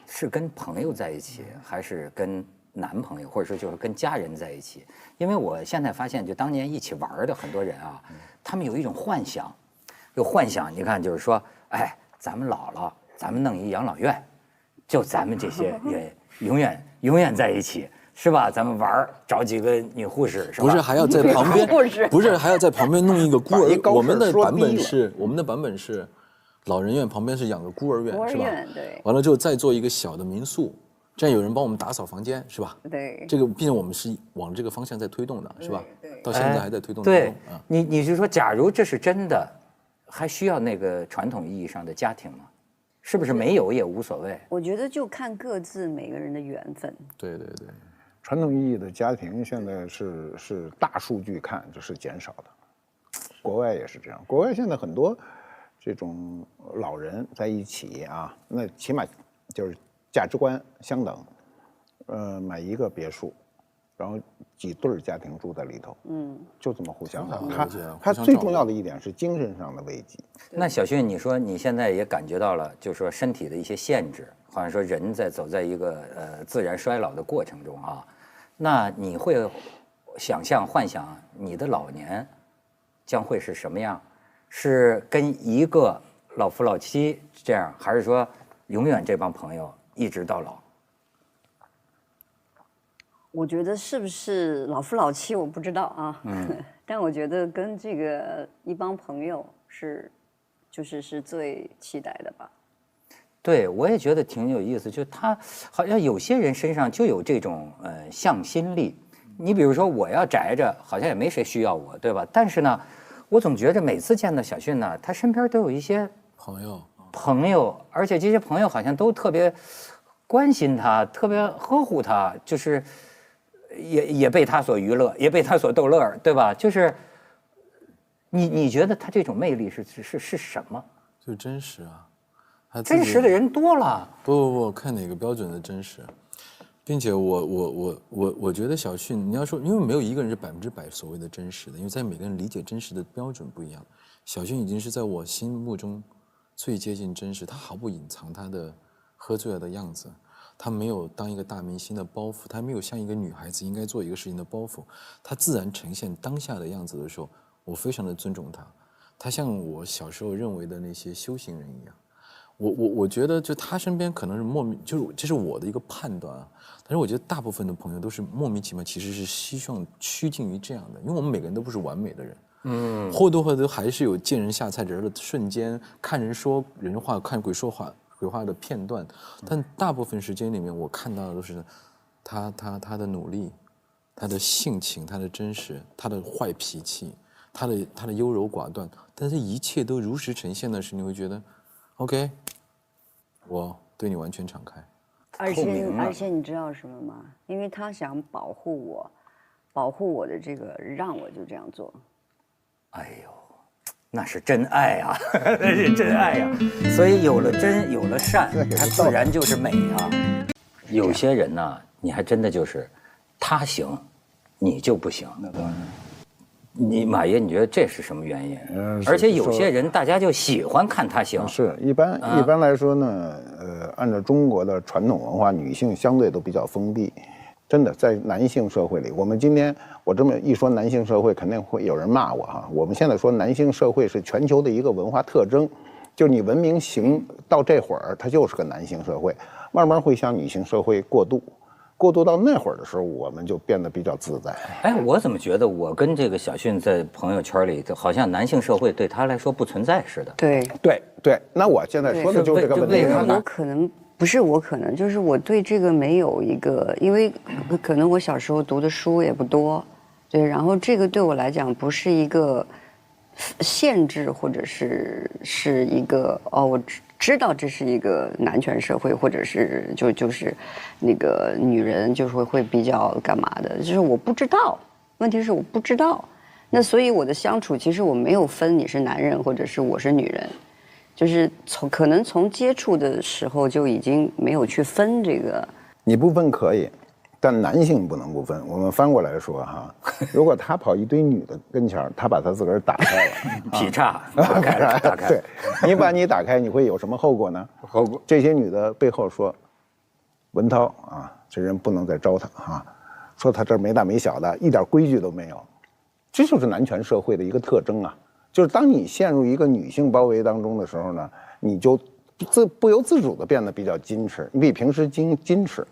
是跟朋友在一起，还是跟男朋友，或者说就是跟家人在一起？因为我现在发现，就当年一起玩的很多人啊，他们有一种幻想，你看就是说，哎，咱们老了，咱们弄一养老院，就咱们这些人永远在一起。是吧？咱们玩儿，找几个女护士，是吧？不是还要在旁边，不是还要在旁边弄一个孤儿。我们的版本是，老人院旁边是养个孤儿院，是吧？对。完了之后再做一个小的民宿，这样有人帮我们打扫房间，是吧？对。这个毕竟我们是往这个方向在推动的，是吧？对。到现在还在推动。对，你是说，假如这是真的，还需要那个传统意义上的家庭吗？是不是没有也无所谓？我觉得就看各自每个人的缘分。对对对。传统意义的家庭现在是大数据看就是减少的，国外也是这样。国外现在很多这种老人在一起啊，那起码就是价值观相等，买一个别墅，然后几对家庭住在里头，就这么互相的。他最重要的一点是精神上的慰藉。那小迅，你说你现在也感觉到了，就是说身体的一些限制，好像说人走在一个自然衰老的过程中啊，那你会幻想你的老年将会是什么样？是跟一个老夫老妻这样，还是说永远这帮朋友一直到老？我觉得是不是老夫老妻我不知道啊，但我觉得跟这个一帮朋友是最期待的吧。对，我也觉得挺有意思，就他好像有些人身上就有这种向心力。你比如说我要宅着，好像也没谁需要我，对吧？但是呢，我总觉着每次见到小迅呢，他身边都有一些朋友，而且这些朋友好像都特别关心他，特别呵护他，就是也被他所娱乐，也被他所逗乐，对吧？就是你觉得他这种魅力是什么？就真实啊。真实的人多了。不，看哪个标准的真实，并且我觉得小迅，你要说，因为没有一个人是100%所谓的真实的，因为在每个人理解真实的标准不一样。小迅已经是在我心目中最接近真实，他毫不隐藏他的喝醉了的样子，他没有当一个大明星的包袱，他没有像一个女孩子应该做一个事情的包袱，他自然呈现当下的样子的时候，我非常的尊重他。他像我小时候认为的那些修行人一样。我觉得就他身边可能是莫名，就是这是我的一个判断啊。但是我觉得大部分的朋友都是莫名其妙，其实是希望趋近于这样的，因为我们每个人都不是完美的人，或多或少还是有见人下菜碟的瞬间，看人说人话，看鬼说话鬼话的片段。但大部分时间里面，我看到的都是他的努力，他的性情，他的真实，他的坏脾气，他的优柔寡断，但是一切都如实呈现的时候，你会觉得 OK。我对你完全敞开，而且你知道什么吗？因为他想保护我的这个，让我就这样做。哎呦，那是真爱啊，那是真爱呀！所以有了真，有了善，它自然就是美啊。有些人呢，你还真的就是他行，你就不行。那当然。你马爷，你觉得这是什么原因？而且有些人大家就喜欢看他行。是一般来说呢，按照中国的传统文化，女性相对都比较封闭。真的，在男性社会里，我们今天我这么一说，男性社会肯定会有人骂我哈。我们现在说男性社会是全球的一个文化特征，就是你文明行到这会儿，它就是个男性社会，慢慢会向女性社会过渡到那会儿的时候，我们就变得比较自在。哎，我怎么觉得我跟这个小迅在朋友圈里，好像男性社会对他来说不存在似的。对，那我现在说的就是这个问题。我可能不是我可能就是我对这个没有一个，因为可能我小时候读的书也不多，对，然后这个对我来讲不是一个限制，或者是一个我知道这是一个男权社会，或者是就是那个女人就是会比较干嘛的，就是我不知道，问题是我不知道，那所以我的相处其实我没有分你是男人或者是我是女人，就是可能从接触的时候就已经没有去分这个。你不分可以，但男性不能不分。我们翻过来说哈，如果他跑一堆女的跟前，他把他自个儿打开了，劈叉打开，对，你把你打开，你会有什么后果呢？后果这些女的背后说，文涛啊，这人不能再招他啊，说他这没大没小的，一点规矩都没有，这就是男权社会的一个特征啊。就是当你陷入一个女性包围当中的时候呢，你就不由自主的变得比较矜持，你比平时矜持。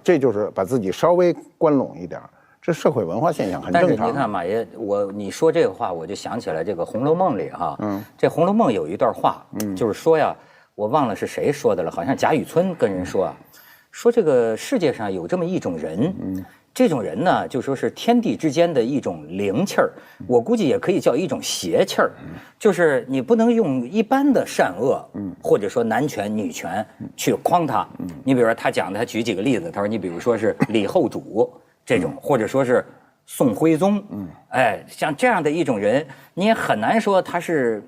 这就是把自己稍微关拢一点，这社会文化现象很正常。但是你看马爷，你说这个话，我就想起来这个《红楼梦》里哈，这《红楼梦》有一段话，就是说呀，我忘了是谁说的了，好像贾雨村跟人说啊，说这个世界上有这么一种人，这种人呢，就说是天地之间的一种灵气儿，我估计也可以叫一种邪气儿，就是你不能用一般的善恶，或者说男权女权去框他。你比如说他讲的，他举几个例子，他说你比如说是李后主这种，或者说是宋徽宗，哎，像这样的一种人，你也很难说他是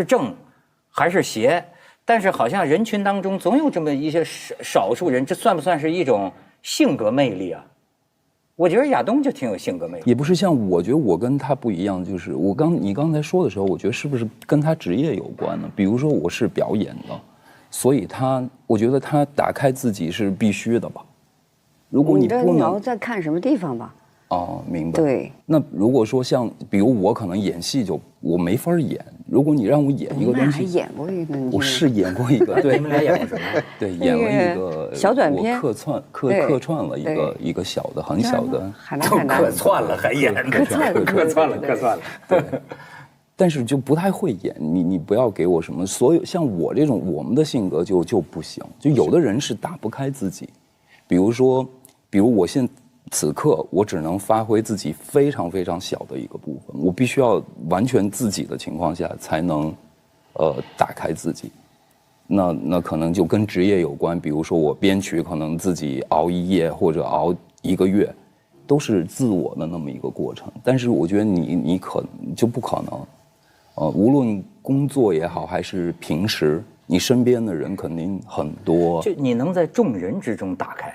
正还是邪，但是好像人群当中总有这么一些少数人，这算不算是一种性格魅力啊？我觉得亚东就挺有性格魅力，也不是像我觉得我跟他不一样，就是你刚才说的时候，我觉得是不是跟他职业有关呢？比如说我是表演的，所以我觉得他打开自己是必须的吧。如果你不能，你要在看什么地方吧？哦，明白。对。那如果说像比如我可能演戏我没法演，如果你让我演一个东西，我们俩还演过一个，我是演过一个，对，你们俩演过什么？对，演了一个小短片，我客串了一个小的很小的，客串了还演，客串了，对。但是就不太会演，你不要给我什么，所有像我这种我们的性格就不行，就有的人是打不开自己，比如我此刻我只能发挥自己非常非常小的一个部分，我必须要完全自己的情况下才能打开自己，那可能就跟职业有关，比如说我编曲可能自己熬一夜或者熬1个月，都是自我的那么一个过程，但是我觉得你就不可能，无论工作也好还是平时你身边的人肯定很多。就你能在众人之中打开。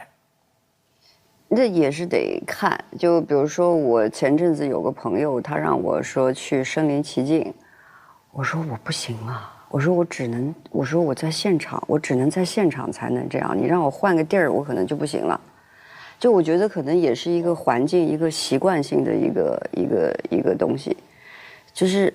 这也是得看，就比如说我前阵子有个朋友，他让我说去身临其境，我说我不行啊，我说我只能，我说我在现场，我只能在现场才能这样，你让我换个地儿，我可能就不行了。就我觉得可能也是一个环境，一个习惯性的一个东西，就是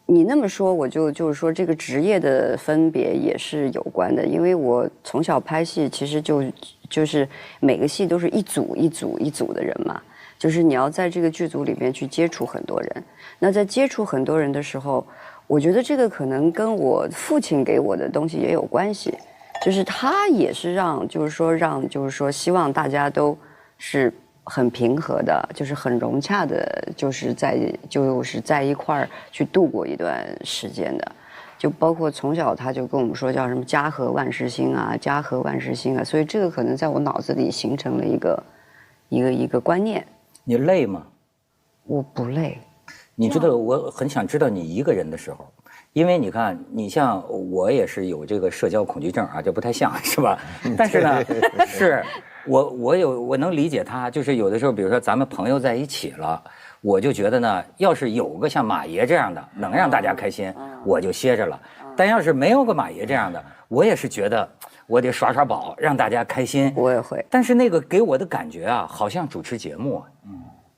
你那么说，我就是说这个职业的分别也是有关的，因为我从小拍戏，其实就是每个戏都是一组一组一组的人嘛，就是你要在这个剧组里面去接触很多人。那在接触很多人的时候，我觉得这个可能跟我父亲给我的东西也有关系，就是他也是就是说希望大家都是很平和的，就是很融洽的，就是在一块儿去度过一段时间的。就包括从小他就跟我们说叫什么家和万事兴啊，家和万事兴啊，所以这个可能在我脑子里形成了一个观念。你累吗？我不累。你知道，我很想知道你一个人的时候，因为你看，你像我也是有这个社交恐惧症啊，这不太像是吧？但是呢，是我能理解他，就是有的时候，比如说咱们朋友在一起了。我就觉得呢，要是有个像马爷这样的，能让大家开心，我就歇着了。但要是没有个马爷这样的，我也是觉得我得耍耍宝，让大家开心。我也会。但是那个给我的感觉啊，好像主持节目，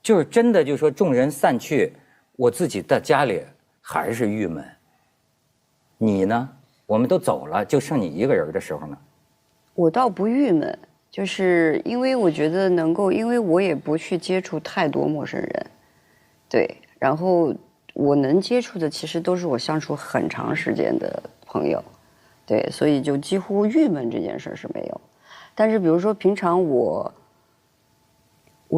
就是真的，就是说众人散去，我自己在家里还是郁闷。你呢？我们都走了，就剩你一个人的时候呢？我倒不郁闷，就是因为我觉得能够，因为我也不去接触太多陌生人。对，然后我能接触的其实都是我相处很长时间的朋友，对，所以就几乎郁闷这件事是没有。但是比如说平常我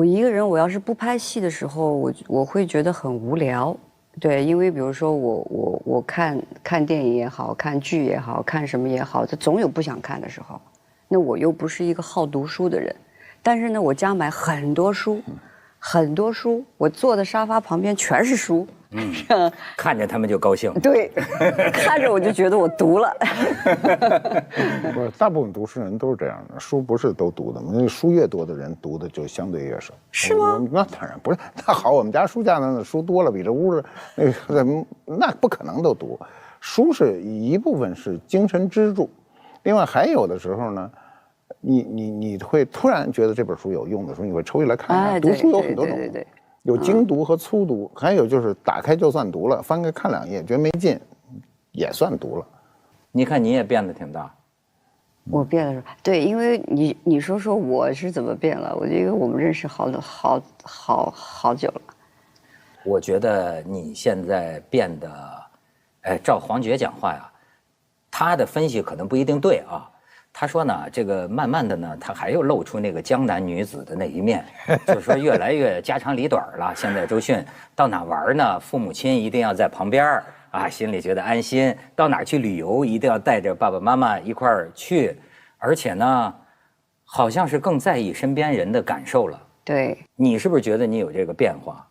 一个人，我要是不拍戏的时候，我会觉得很无聊，对，因为比如说我看电影也好看剧也好看什么也好，它总有不想看的时候。那我又不是一个好读书的人，但是呢，我家买很多书。很多书，我坐的沙发旁边全是书，看着他们就高兴。对，看着我就觉得我读了。不是，大部分读书人都是这样的，书不是都读的嘛，那书越多的人读的就相对越少。是吗？那当然不是，那好，我们家书架那书多了，比这屋子那不可能都读。书是一部分是精神支柱，另外还有的时候呢。你会突然觉得这本书有用的时候，你会抽起来看一看。读书有很多种，有精读和粗读，还有就是打开就算读了，翻开看2页觉得没劲，也算读了。你看你也变得挺大。我变了，对，因为你说我是怎么变了？我觉得我们认识好久了。我觉得你现在变得，照黄觉讲话呀，他的分析可能不一定对啊。他说呢，这个慢慢的呢，他还又露出那个江南女子的那一面，就是说越来越家长里短了。现在周迅到哪玩呢，父母亲一定要在旁边啊，心里觉得安心。到哪去旅游，一定要带着爸爸妈妈一块儿去，而且呢，好像是更在意身边人的感受了。对，你是不是觉得你有这个变化？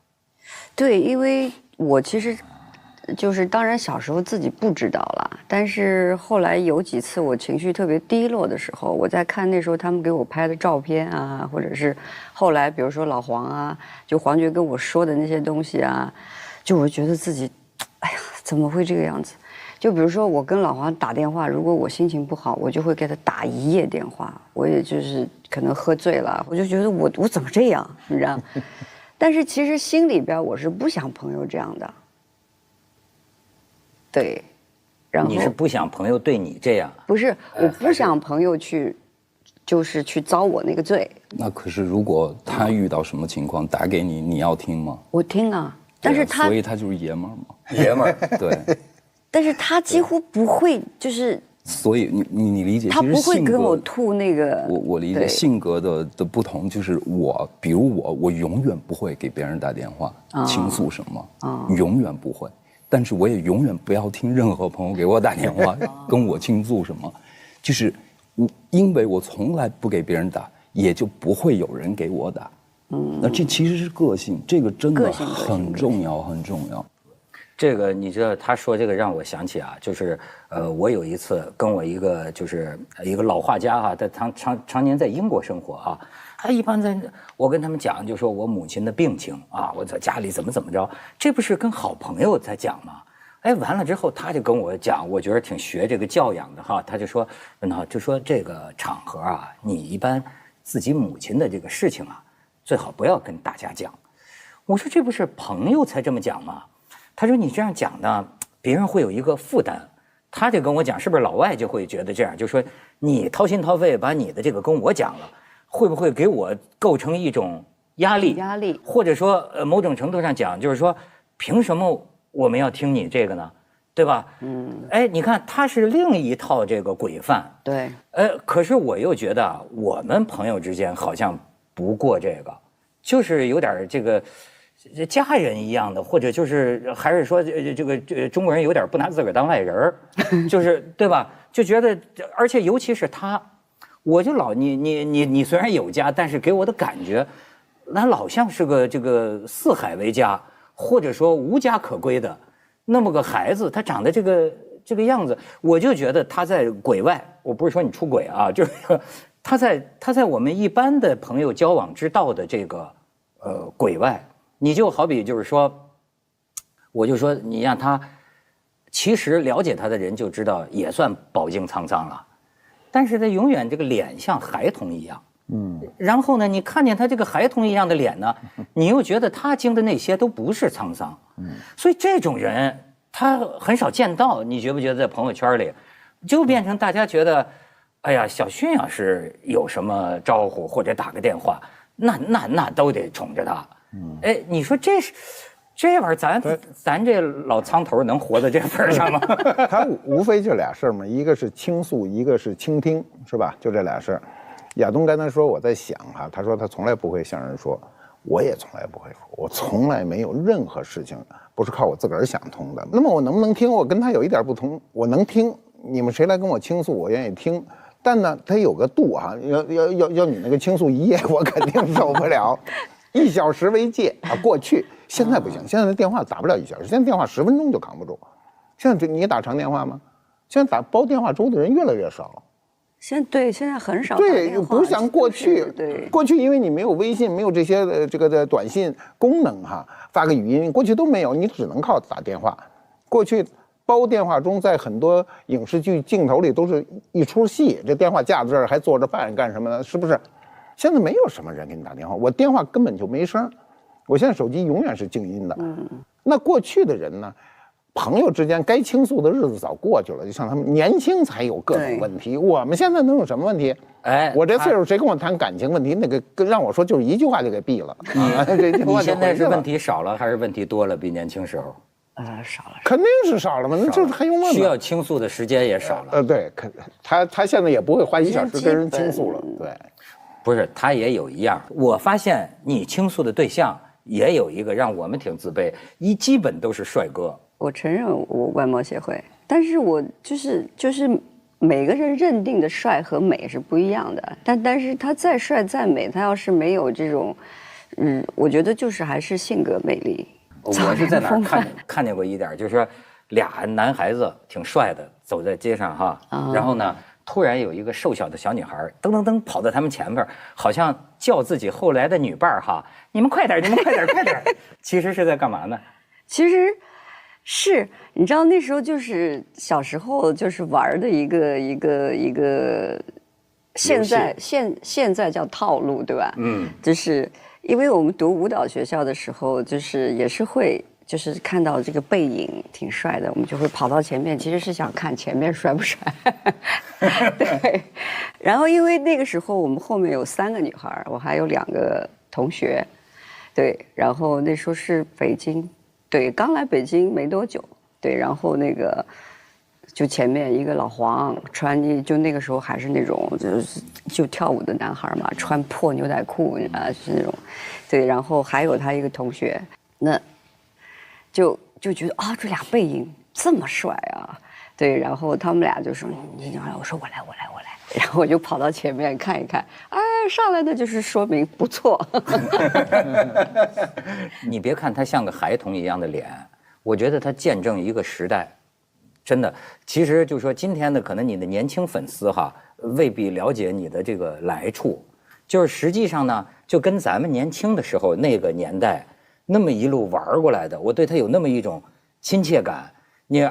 对，因为我其实。就是当然小时候自己不知道了，但是后来有几次我情绪特别低落的时候，我在看那时候他们给我拍的照片啊，或者是后来比如说老黄啊，就黄觉跟我说的那些东西啊，就我觉得自己，哎呀，怎么会这个样子？就比如说我跟老黄打电话，如果我心情不好，我就会给他打1夜电话，我也就是可能喝醉了，我就觉得我怎么这样，你知道？但是其实心里边我是不想朋友这样的。对，然后你是不想朋友对你这样？不是，我不想朋友就是去遭我那个罪。那可是如果他遇到什么情况打给你，你要听吗？我听啊，但是他所以他就是爷们儿嘛，爷们儿对。但是他几乎不会，就是。所以你理解，他不会跟我吐那个。我理解性格的不同，就是比如我永远不会给别人打电话倾诉什么，永远不会。但是我也永远不要听任何朋友给我打电话跟我倾诉什么，就是因为我从来不给别人打，也就不会有人给我打。那这其实是个性，这个真的很重要，很重要。这个你知道，他说这个让我想起啊，就是我有一次跟我一个就是一个老画家啊，他常年在英国生活啊，他一般我跟他们讲，就说我母亲的病情啊，我在家里怎么着，这不是跟好朋友在讲吗？哎，完了之后他就跟我讲，我觉得挺学这个教养的哈，他就说，就说这个场合啊，你一般自己母亲的这个事情啊，最好不要跟大家讲。我说这不是朋友才这么讲吗？他说你这样讲呢，别人会有一个负担。他就跟我讲，是不是老外就会觉得这样，就说你掏心掏肺把你的这个跟我讲了，会不会给我构成一种压力？压力，或者说某种程度上讲，就是说凭什么我们要听你这个呢？对吧？哎，你看他是另一套这个规范。对。可是我又觉得我们朋友之间好像不过这个，就是有点这个。家人一样的，或者就是还是说这个中国人有点不拿自个儿当外人儿，就是对吧？就觉得，而且尤其是他，我就老你虽然有家，但是给我的感觉，那老像是个这个四海为家，或者说无家可归的那么个孩子，他长得这个样子，我就觉得他在轨外。我不是说你出轨啊，就是他在我们一般的朋友交往之道的这个轨外。你就好比就是说，我就说你让他，其实了解他的人就知道也算饱经沧桑了，但是他永远这个脸像孩童一样，然后呢，你看见他这个孩童一样的脸呢，你又觉得他经的那些都不是沧桑，所以这种人他很少见到，你觉不觉得在朋友圈里，就变成大家觉得，哎呀，小迅要是有什么招呼或者打个电话，那都得宠着他。哎，你说这玩意儿，咱这老苍头能活到这份上吗？他无非就俩事儿嘛，一个是倾诉，一个是倾听，是吧？就这俩事儿。亚东刚才说，我在想哈，他说他从来不会向人说，我也从来不会说，我从来没有任何事情不是靠我自个儿想通的。那么我能不能听？我跟他有一点不同，我能听，你们谁来跟我倾诉，我愿意听。但呢，他有个度哈，要你那个倾诉1夜，我肯定受不了。1小时为界啊，过去现在不行，现在的电话打不了1小时，现在电话10分钟就扛不住。现在你打长电话吗？现在打煲电话粥的人越来越少。现在很少。对，不像过去。对，过去因为你没有微信，没有这些这个的短信功能哈，发个语音，过去都没有，你只能靠打电话。过去煲电话中，在很多影视剧镜头里都是一出戏，这电话架在这儿还做着饭干什么呢？是不是？现在没有什么人给你打电话，我电话根本就没声，我现在手机永远是静音的。那过去的人呢，朋友之间该倾诉的日子早过去了，就像他们年轻才有各种问题，我们现在能有什么问题？哎，我这岁数谁跟我谈感情问题，那个让我说就是一句话就给毙了。你现在是问题少了还是问题多了？比年轻时候？少了，肯定是少了嘛，那就是还用问吗？需要倾诉的时间也少了。对，他现在也不会花1小时跟人倾诉了，对。不是，他也有一样。我发现你倾诉的对象也有一个让我们挺自卑，基本都是帅哥。我承认我外貌协会，但是我就是每个人认定的帅和美是不一样的。但是他再帅再美，他要是没有这种，我觉得就是还是性格魅力。我是在哪儿看见过一点，就是说俩男孩子挺帅的走在街上哈，然后呢。突然有一个瘦小的小女孩噔噔噔跑到他们前边，好像叫自己后来的女伴哈，你们快点，你们快点，快点。其实是在干嘛呢？其实是你知道那时候就是小时候就是玩的一个，现在叫套路，对吧？就是因为我们读舞蹈学校的时候，就是也是会。就是看到这个背影挺帅的，我们就会跑到前面，其实是想看前面帅不帅。对，然后因为那个时候我们后面有3个女孩，我还有2个同学，对，然后那时候是北京，对，刚来北京没多久，对，然后那个就前面一个老黄穿，就那个时候还是那种就跳舞的男孩嘛，穿破牛仔裤啊，是那种，对，然后还有他一个同学，那。就觉得这俩背影这么帅啊，对，然后他们俩就说你来，我说我来，然后我就跑到前面看一看，哎，上来的就是说明不错。你别看他像个孩童一样的脸，我觉得它见证一个时代，真的。其实就是说，今天呢，可能你的年轻粉丝哈，未必了解你的这个来处，就是实际上呢，就跟咱们年轻的时候那个年代那么一路玩过来的，我对他有那么一种亲切感。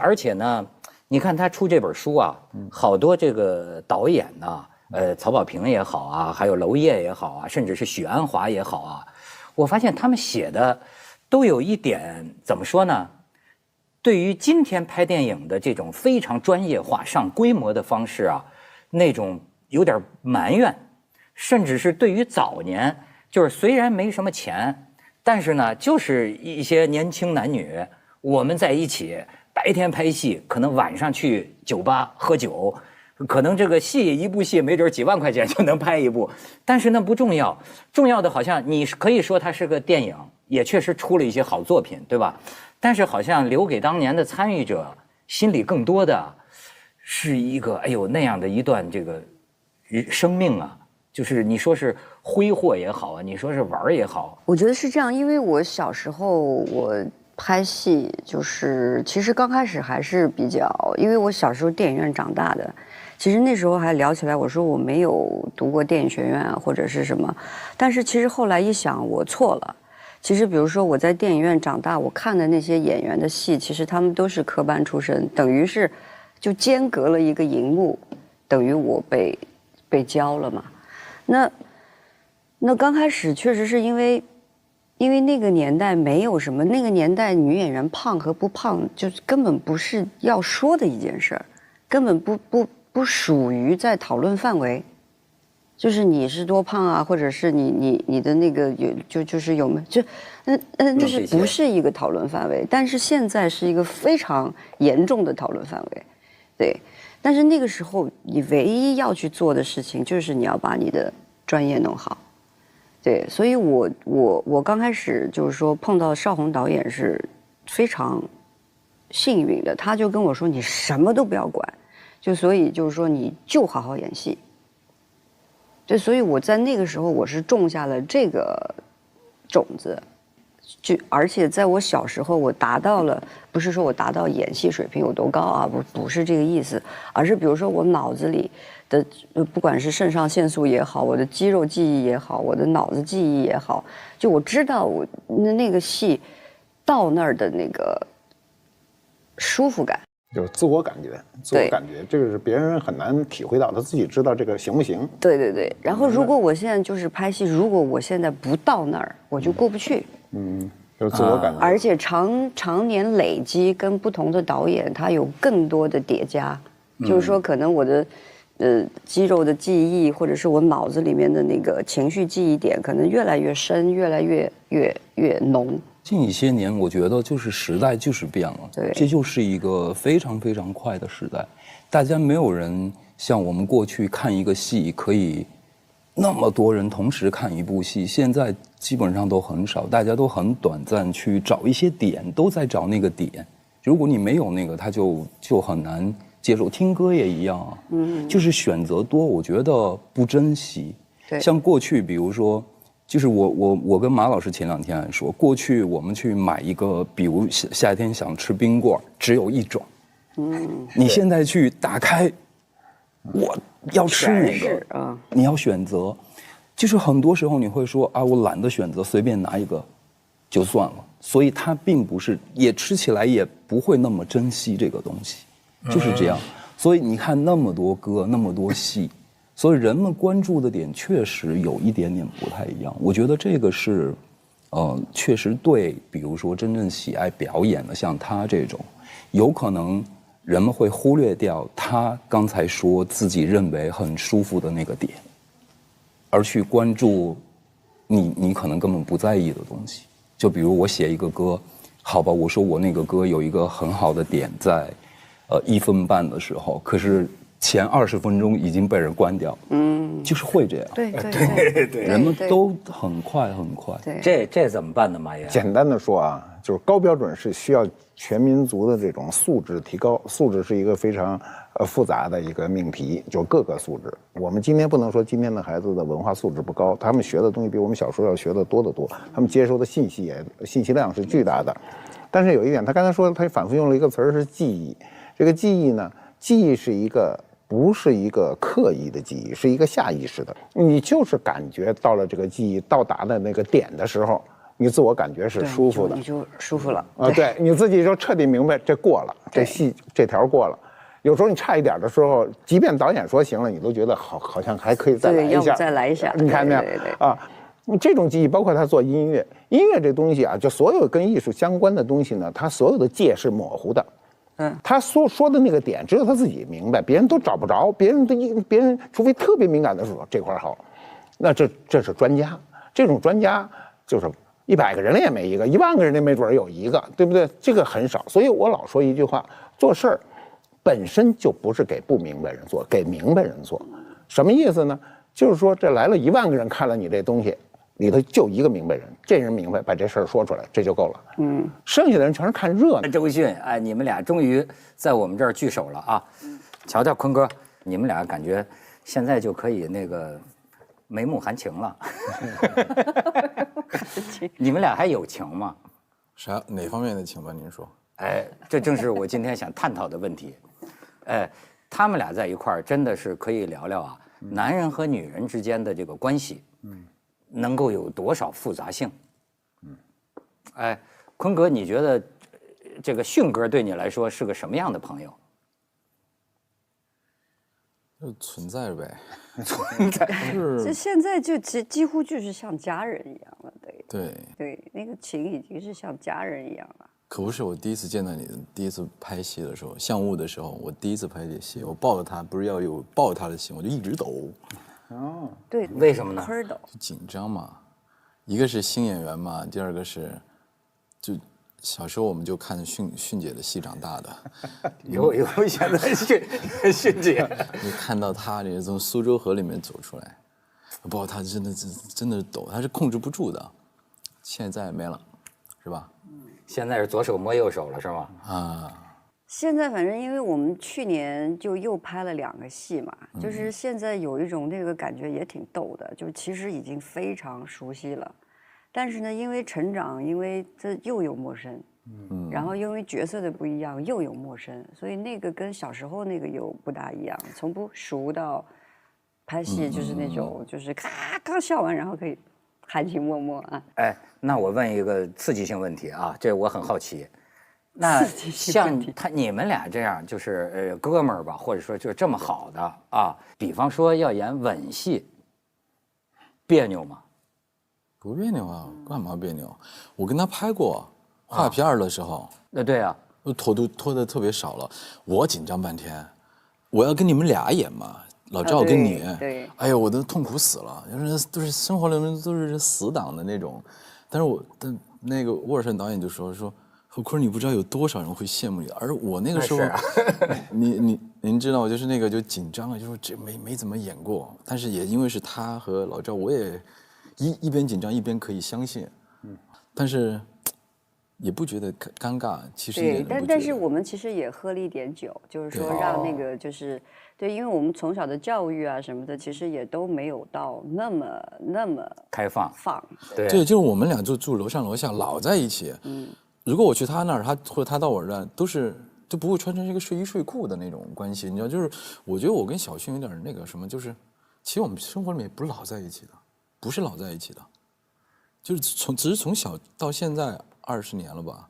而且呢，你看他出这本书啊，好多这个导演呢，曹保平也好啊，还有娄烨也好啊，甚至是许鞍华也好啊，我发现他们写的都有一点怎么说呢？对于今天拍电影的这种非常专业化、上规模的方式啊，那种有点埋怨，甚至是对于早年，就是虽然没什么钱，但是呢，就是一些年轻男女，我们在一起。白天拍戏，可能晚上去酒吧喝酒，可能这个戏一部戏没准几万块钱就能拍一部，但是那不重要，重要的好像你可以说它是个电影，也确实出了一些好作品，对吧？但是好像留给当年的参与者心里更多的是一个哎呦那样的一段这个生命啊，就是你说是挥霍也好啊，你说是玩也好，我觉得是这样，因为我小时候我。拍戏就是其实刚开始还是比较，因为我小时候电影院长大的，其实那时候还聊起来，我说我没有读过电影学院啊或者是什么，但是其实后来一想我错了。其实比如说我在电影院长大，我看的那些演员的戏，其实他们都是科班出身，等于是就间隔了一个荧幕，等于我被教了嘛。那刚开始确实是因为那个年代没有什么，那个年代女演员胖和不胖，就根本不是要说的一件事儿，根本不属于在讨论范围。就是你是多胖啊，或者是你的那个就是有没有就那是不是一个讨论范围？但是现在是一个非常严重的讨论范围，对。但是那个时候你唯一要去做的事情就是你要把你的专业弄好。对，所以我刚开始就是说碰到邵宏导演是非常幸运的，他就跟我说你什么都不要管，就所以就是说你就好好演戏。对，所以我在那个时候我是种下了这个种子，而且在我小时候我达到了，不是说我达到演戏水平有多高啊，不是这个意思，而是比如说我脑子里的不管是肾上腺素也好，我的肌肉记忆也好，我的脑子记忆也好，就我知道我那个戏到那儿的那个舒服感，就是自我感觉，这个是别人很难体会到，他自己知道这个行不行。对。然后如果我现在就是拍戏，如果我现在不到那儿，我就过不去。就是自我感觉。而且常年累积跟不同的导演，他有更多的叠加，就是说可能我的。肌肉的记忆，或者是我脑子里面的那个情绪记忆点，可能越来越深，越来越浓。近一些年，我觉得就是时代就是变了，对，这就是一个非常非常快的时代。大家没有人像我们过去看一个戏可以那么多人同时看一部戏，现在基本上都很少，大家都很短暂去找一些点，都在找那个点。如果你没有那个，他就很难。接受听歌也一样啊，就是选择多，我觉得不珍惜。对，像过去，比如说，就是我跟马老师前2天还说，过去我们去买一个，比如夏天想吃冰棍，只有一种。你现在去打开，我要吃哪个？你要选择，就是很多时候你会说啊，我懒得选择，随便拿一个就算了。所以它并不是，也吃起来也不会那么珍惜这个东西。就是这样，所以你看那么多歌，那么多戏，所以人们关注的点确实有一点点不太一样。我觉得这个是，确实对，比如说真正喜爱表演的，像他这种，有可能人们会忽略掉他刚才说自己认为很舒服的那个点，而去关注你可能根本不在意的东西。就比如我写一个歌，好吧，我说我那个歌有一个很好的点在。1分半的时候，可是前20分钟已经被人关掉，就是会这样。对，人们都很快。这怎么办呢，马爷？简单的说啊，就是高标准是需要全民族的这种素质提高，素质是一个非常复杂的一个命题，就各个素质。我们今天不能说今天的孩子的文化素质不高，他们学的东西比我们小时候要学的多得多，他们接收的信息量是巨大的。但是有一点，他刚才说他反复用了一个词儿是记忆，这个记忆呢，记忆是一个。不是一个刻意的记忆，是一个下意识的。你就是感觉到了这个记忆到达的那个点的时候，你自我感觉是舒服的，你就舒服了啊。对，你自己就彻底明白这过了，这条过了。有时候你差一点的时候，即便导演说行了，你都觉得好像还可以再来一下，再来一下。你看没有啊？这种记忆包括他做音乐，音乐这东西啊，就所有跟艺术相关的东西呢，它所有的界是模糊的。他说的那个点，只有他自己明白，别人都找不着。别人除非特别敏感的时候，这块好，那这是专家。这种专家就是100个人里也没一个，10000个人里没准有一个，对不对？这个很少。所以我老说一句话：做事儿本身就不是给不明白人做，给明白人做。什么意思呢？就是说这来了10000个人看了你这东西。里头就一个明白人，这人明白把这事儿说出来，这就够了。剩下的人全是看热闹。周迅，哎，你们俩终于在我们这儿聚首了啊！瞧瞧坤哥，你们俩感觉现在就可以那个眉目含情了。你们俩还有情吗？哪方面的情吧？您说。哎，这正是我今天想探讨的问题。哎，他们俩在一块儿真的是可以聊聊啊，男人和女人之间的这个关系。能够有多少复杂性？哎，坤哥，你觉得这个迅哥对你来说是个什么样的朋友？就存在呗，存在。这现在就几乎就是像家人一样了，对，那个情已经是像家人一样了。可不是，我第一次见到你，第一次拍戏的时候，相雾的时候，我第一次拍这戏，我抱着他，不是要有抱他的心，我就一直抖。对，为什么呢？就紧张嘛，一个是新演员嘛，第二个是，就小时候我们就看迅姐的戏长大的。有现在迅姐，你看到她这从苏州河里面走出来，抱她真的抖，她是控制不住的。现在没了，是吧？现在是左手摸右手了，是吗？啊。现在反正因为我们去年就又拍了2个戏嘛，就是现在有一种那个感觉也挺逗的，就其实已经非常熟悉了，但是呢，因为成长，因为这又有陌生，然后因为角色的不一样又有陌生，所以那个跟小时候那个又不大一样，从不熟到拍戏就是那种就是咔刚笑完然后可以含情脉脉啊。哎，那我问一个刺激性问题啊，这我很好奇。那像你们俩这样，就是哥们儿吧，或者说就是这么好的啊，比方说要演吻戏，别扭吗？不别扭啊，干嘛别扭？我跟他拍过画片的时候，对啊，拖的特别少了，我紧张半天，我要跟你们俩演嘛，老赵跟你，对，哎呦，我都痛苦死了，就是都是生活里面都是死党的那种，但那个沃尔善导演就说。何坤，你不知道有多少人会羡慕你，而我那个时候，您知道，就是那个就紧张啊，就说这没怎么演过，但是也因为是他和老赵，我也一边紧张一边可以相信，但是也不觉得尴尬，其实也对，但是我们其实也喝了一点酒，就是说让那个就是对，因为我们从小的教育啊什么的，其实也都没有到那么开放，对，就是我们俩就住楼上楼下，老在一起，如果我去他那儿，或者他到我这儿，都不会穿成一个睡衣睡裤的那种关系，你知道，就是我觉得我跟小迅有点那个什么，就是其实我们生活里面也不是老在一起的，不是老在一起的，就是只是从小到现在20年了吧，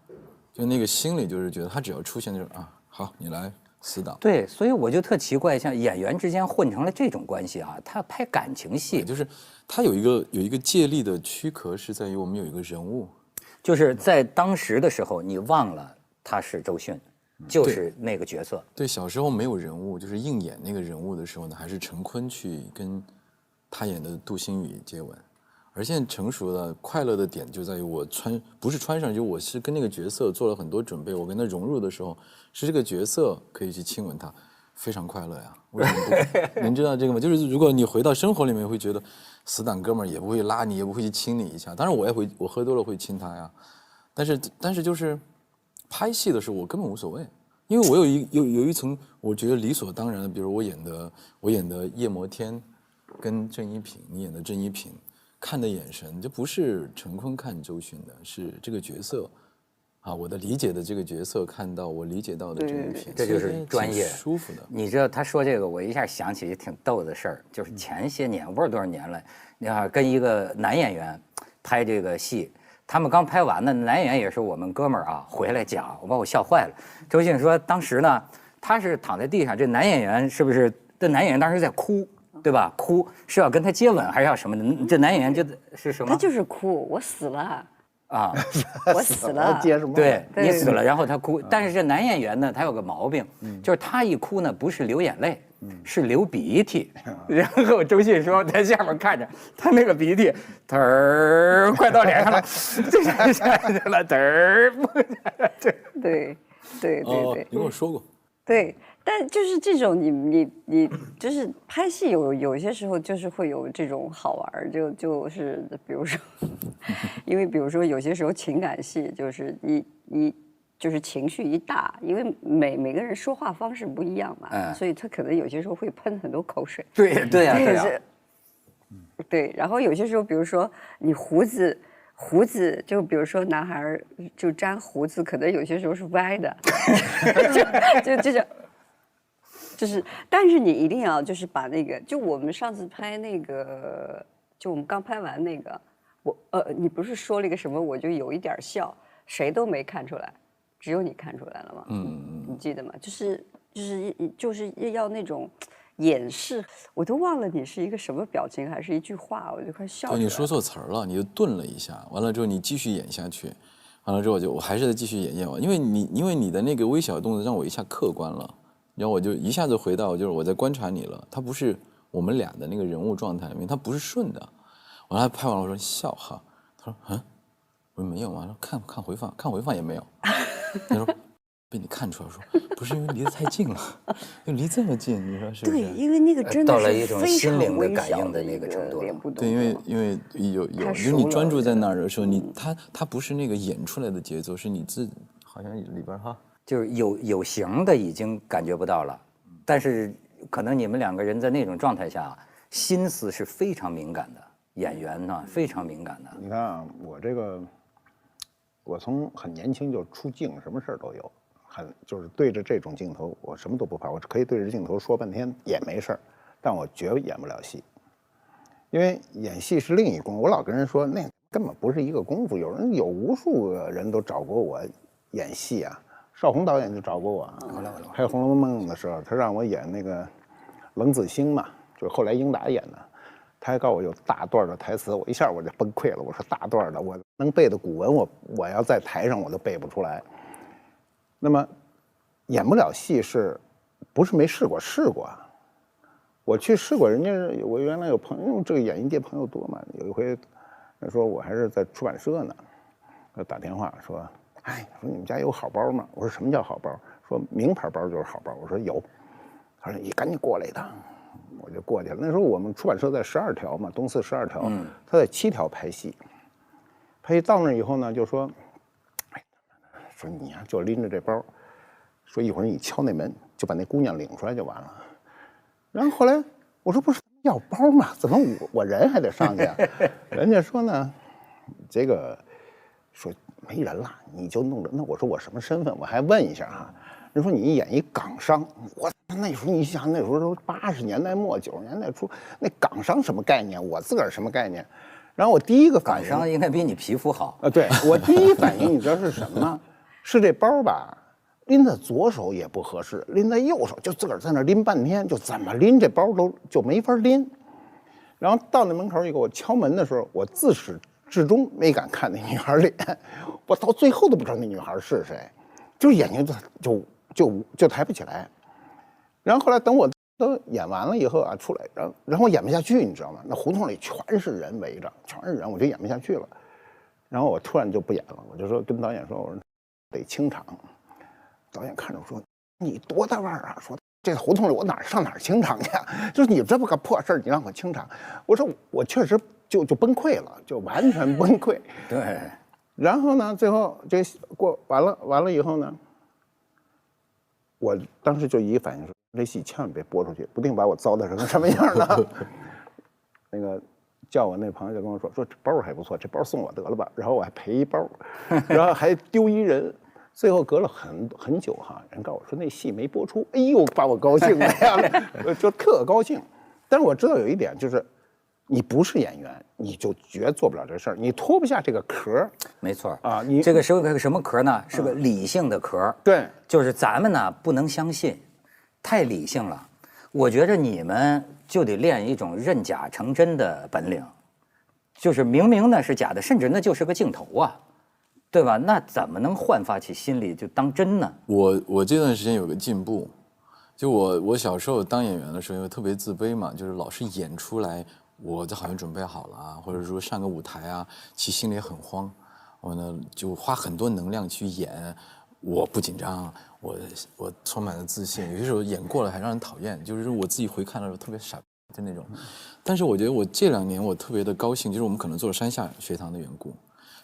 就那个心里就是觉得他只要出现就是啊，好，你来死党。对，所以我就特奇怪，像演员之间混成了这种关系啊，他拍感情戏，就是他有一个借力的躯壳，是在于我们有一个人物。就是在当时的时候，你忘了他是周迅，就是那个角色。对，小时候没有人物，就是硬演那个人物的时候呢，还是陈坤去跟他演的杜心雨接吻。而现在成熟的快乐的点就在于我不是穿上，就我是跟那个角色做了很多准备，我跟他融入的时候，是这个角色可以去亲吻他，非常快乐呀。为什么不？您知道这个吗？就是如果你回到生活里面，会觉得死党哥们儿也不会拉你，也不会去亲你一下。当然我喝多了会亲他呀，但是就是拍戏的时候我根本无所谓，因为我有一层我觉得理所当然的，比如我演的夜摩天，跟郑一平，你演的郑一平，看的眼神就不是陈坤看周迅的，是这个角色。啊，我的理解的这个角色看到我理解到的这一片，这就是专业舒服的。你知道他说这个，我一下想起挺逗的事儿，就是前些年我不知道多少年了，你看跟一个男演员拍这个戏，他们刚拍完呢，男演员也是我们哥们儿啊，回来讲，我把我笑坏了。周迅说当时呢，他是躺在地上，这男演员是不是？这男演员当时在哭，对吧？哭是要跟他接吻还是要什么的？这男演员就是什么？他就是哭，我死了。啊，我死了，接什么？对你死了，然后他哭。但是这男演员呢，他有个毛病，就是他一哭呢，不是流眼泪，是流鼻涕。然后周迅说在下面看着他那个鼻涕，嘚儿快到脸上了，这下去了，嘚儿。对，你跟我说过。对，但就是这种你就是拍戏有些时候就是会有这种好玩，就是比如说，因为比如说有些时候情感戏就是你就是情绪一大，因为每个人说话方式不一样嘛，所以他可能有些时候会喷很多口水。对呀。对，然后有些时候比如说你胡子，就比如说男孩就粘胡子，可能有些时候是歪的，就这种，就是，但是你一定要就是把那个，就我们上次拍那个，就我们刚拍完那个，你不是说了一个什么，我就有一点笑，谁都没看出来，只有你看出来了吗？你记得吗？就是要那种。掩饰，我都忘了你是一个什么表情，还是一句话，我就快笑出来了。你说错词儿了，你就顿了一下，完了之后你继续演下去，完了之后我还是在继续演完，因为你的那个微小动作让我一下客观了，然后我就一下子回到就是我在观察你了，他不是我们俩的那个人物状态里面，他不是顺的。完了拍完了我说笑哈，他说我说没有啊，看回放也没有，他说。被你看出来，说不是因为离得太近了，就离这么近，你说是不是？对，因为那个真的到了一种心灵的感应的那个程度了。对，因为有，就是你专注在那儿的时候，他不是那个演出来的节奏，是你自己好像里边哈，就是有形的已经感觉不到了，但是可能你们两个人在那种状态下，心思是非常敏感的，演员呢非常敏感的。你看啊，我从很年轻就出镜，什么事儿都有。就是对着这种镜头，我什么都不怕，我可以对着镜头说半天也没事儿，但我绝演不了戏，因为演戏是另一功。我老跟人说，那根本不是一个功夫。有无数个人都找过我演戏啊，邵红导演就找过我，拍《红楼梦》的时候，他让我演那个冷子兴嘛，就是后来英达演的。他还告诉我有大段的台词，我一下我就崩溃了。我说大段的，我能背的古文，我要在台上我都背不出来。那么，演不了戏是，不是没试过？试过啊，我去试过。人家我原来有朋友，这个演艺界朋友多嘛。有一回，说我还是在出版社呢，打电话说，说你们家有好包吗？我说什么叫好包？说名牌包就是好包。我说有。他说你赶紧过来一趟，我就过去了。那时候我们出版社在12条嘛，东四12条，他在7条拍戏。拍戏到那以后呢，就说。说你呀，就拎着这包，说一会儿你敲那门，就把那姑娘领出来就完了。然后后来我说不是要包吗？怎么我人还得上去啊？人家说呢，这个说没人了，你就弄着。那我说我什么身份？我还问一下哈。人说你演一港商，我那时候你想那时候都80年代末90年代初，那港商什么概念？我自个儿什么概念？然后我第一个反应，港商应该比你皮肤好。对，我第一反应你知道是什么吗？是这包吧，拎在左手也不合适，拎在右手就自个儿在那拎半天，就怎么拎这包都就没法拎。然后到那门口一个，我敲门的时候，我自始至终没敢看那女孩脸，我到最后都不知道那女孩是谁，就眼睛就抬不起来。然后后来等我都演完了以后啊，出来，然后我演不下去，你知道吗？那胡同里全是人围着，全是人，我就演不下去了。然后我突然就不演了，我就说跟导演说，我说。得清场，导演看着说：“你多大腕儿啊？说这胡同里我上哪儿清场去？就是你这么个破事儿，你让我清场？”我说我确实就崩溃了，就完全崩溃。对。然后呢，最后这完了以后呢，我当时就一个反应说，这戏千万别播出去，不定把我糟蹋成什么样呢。那个叫我那朋友就跟我说这包还不错，这包送我得了吧，然后我还赔一包，然后还丢一人。最后隔了很久哈，人告诉我说那戏没播出，哎呦，把我高兴的呀，就特高兴。但是我知道有一点就是，你不是演员，你就绝做不了这事儿，你脱不下这个壳。没错啊，你这个是个什么壳呢？是个理性的壳。对，就是咱们呢不能相信，太理性了。我觉着你们就得练一种认假成真的本领，就是明明呢是假的，甚至那就是个镜头啊。对吧？那怎么能焕发起心理就当真呢？我这段时间有个进步，就我小时候当演员的时候，因为特别自卑嘛，就是老是演出来，我这好像准备好了啊，或者说上个舞台啊，其实心里很慌。我呢就花很多能量去演，我不紧张，我充满了自信。有些时候演过了还让人讨厌，就是我自己回看的时候特别傻就那种。但是我觉得我这2年我特别的高兴，就是我们可能做了山下学堂的缘故。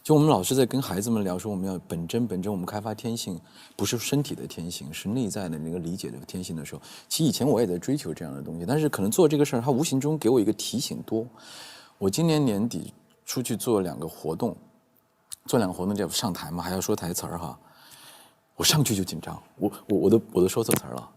就我们老是在跟孩子们聊说，我们要本真，我们开发天性，不是身体的天性，是内在的那个理解的天性的时候，其实以前我也在追求这样的东西，但是可能做这个事儿，它无形中给我一个提醒多。我今年年底出去做2个活动，就上台嘛，还要说台词儿哈，我上去就紧张，我都说错词儿了，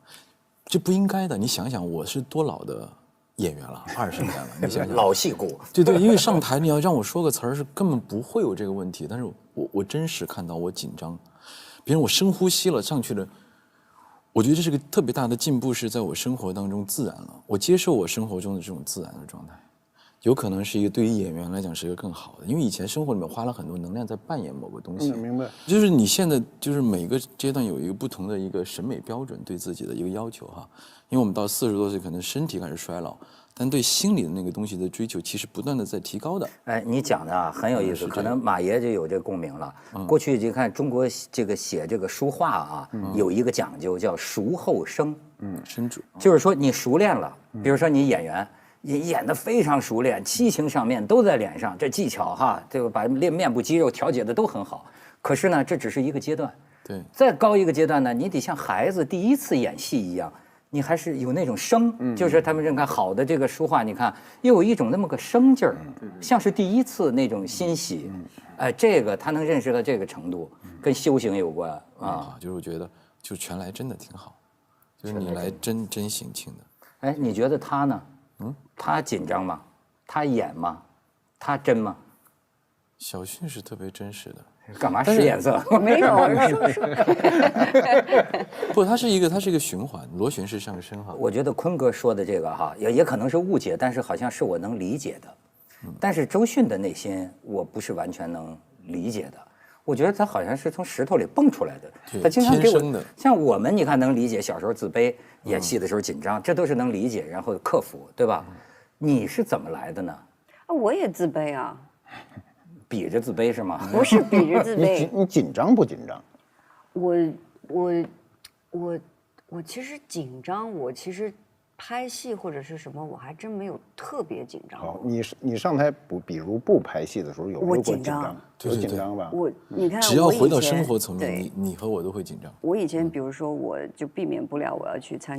这不应该的。你想想，我是多老的演员了，20年了，你想想，老戏骨。对，因为上台你要让我说个词儿是根本不会有这个问题，但是我真实看到我紧张，别人我深呼吸了上去了，我觉得这是个特别大的进步，是在我生活当中自然了，我接受我生活中的这种自然的状态，有可能是一个对于演员来讲是一个更好的，因为以前生活里面花了很多能量在扮演某个东西。明白。就是你现在就是每个阶段有一个不同的一个审美标准，对自己的一个要求哈。因为我们到40多岁，可能身体开始衰老，但对心理的那个东西的追求，其实不断的在提高的。哎，你讲的啊很有意思，可能马爷就有这个共鸣了。过去就看中国这个写这个书画啊，有一个讲究叫熟后生。深主就是说你熟练了，比如说你演员。演得非常熟练，七情上面都在脸上，这技巧哈，这个把面部肌肉调节的都很好。可是呢，这只是一个阶段。对，再高一个阶段呢，你得像孩子第一次演戏一样，你还是有那种生，就是他们认看好的这个书画，你看又有一种那么个生劲儿，像是第一次那种欣喜。哎，这个他能认识到这个程度，跟修行有关啊。就是我觉得，就全来真的挺好，就是你来真行情的。哎，你觉得他呢？他紧张吗？他演吗？他真吗？小迅是特别真实的。干嘛使眼色？没有，说。不，它是一个循环，螺旋式上升哈。我觉得坤哥说的这个哈，也可能是误解，但是好像是我能理解的。但是周迅的内心，我不是完全能理解的。我觉得他好像是从石头里蹦出来的，他经常给我像我们，你看能理解小时候自卑，演戏的时候紧张，这都是能理解，然后克服，对吧？你是怎么来的呢？我也自卑啊。比着自卑是吗？不是比着自卑。你紧张不紧张？我其实紧张，我其实拍戏或者是什么，我还真没有特别紧张。好，你上台比如不拍戏的时候有没有过紧张？有紧张吧？你看，只要回到生活层面，你和我都会紧张。我以前比如说，我就避免不了我要去参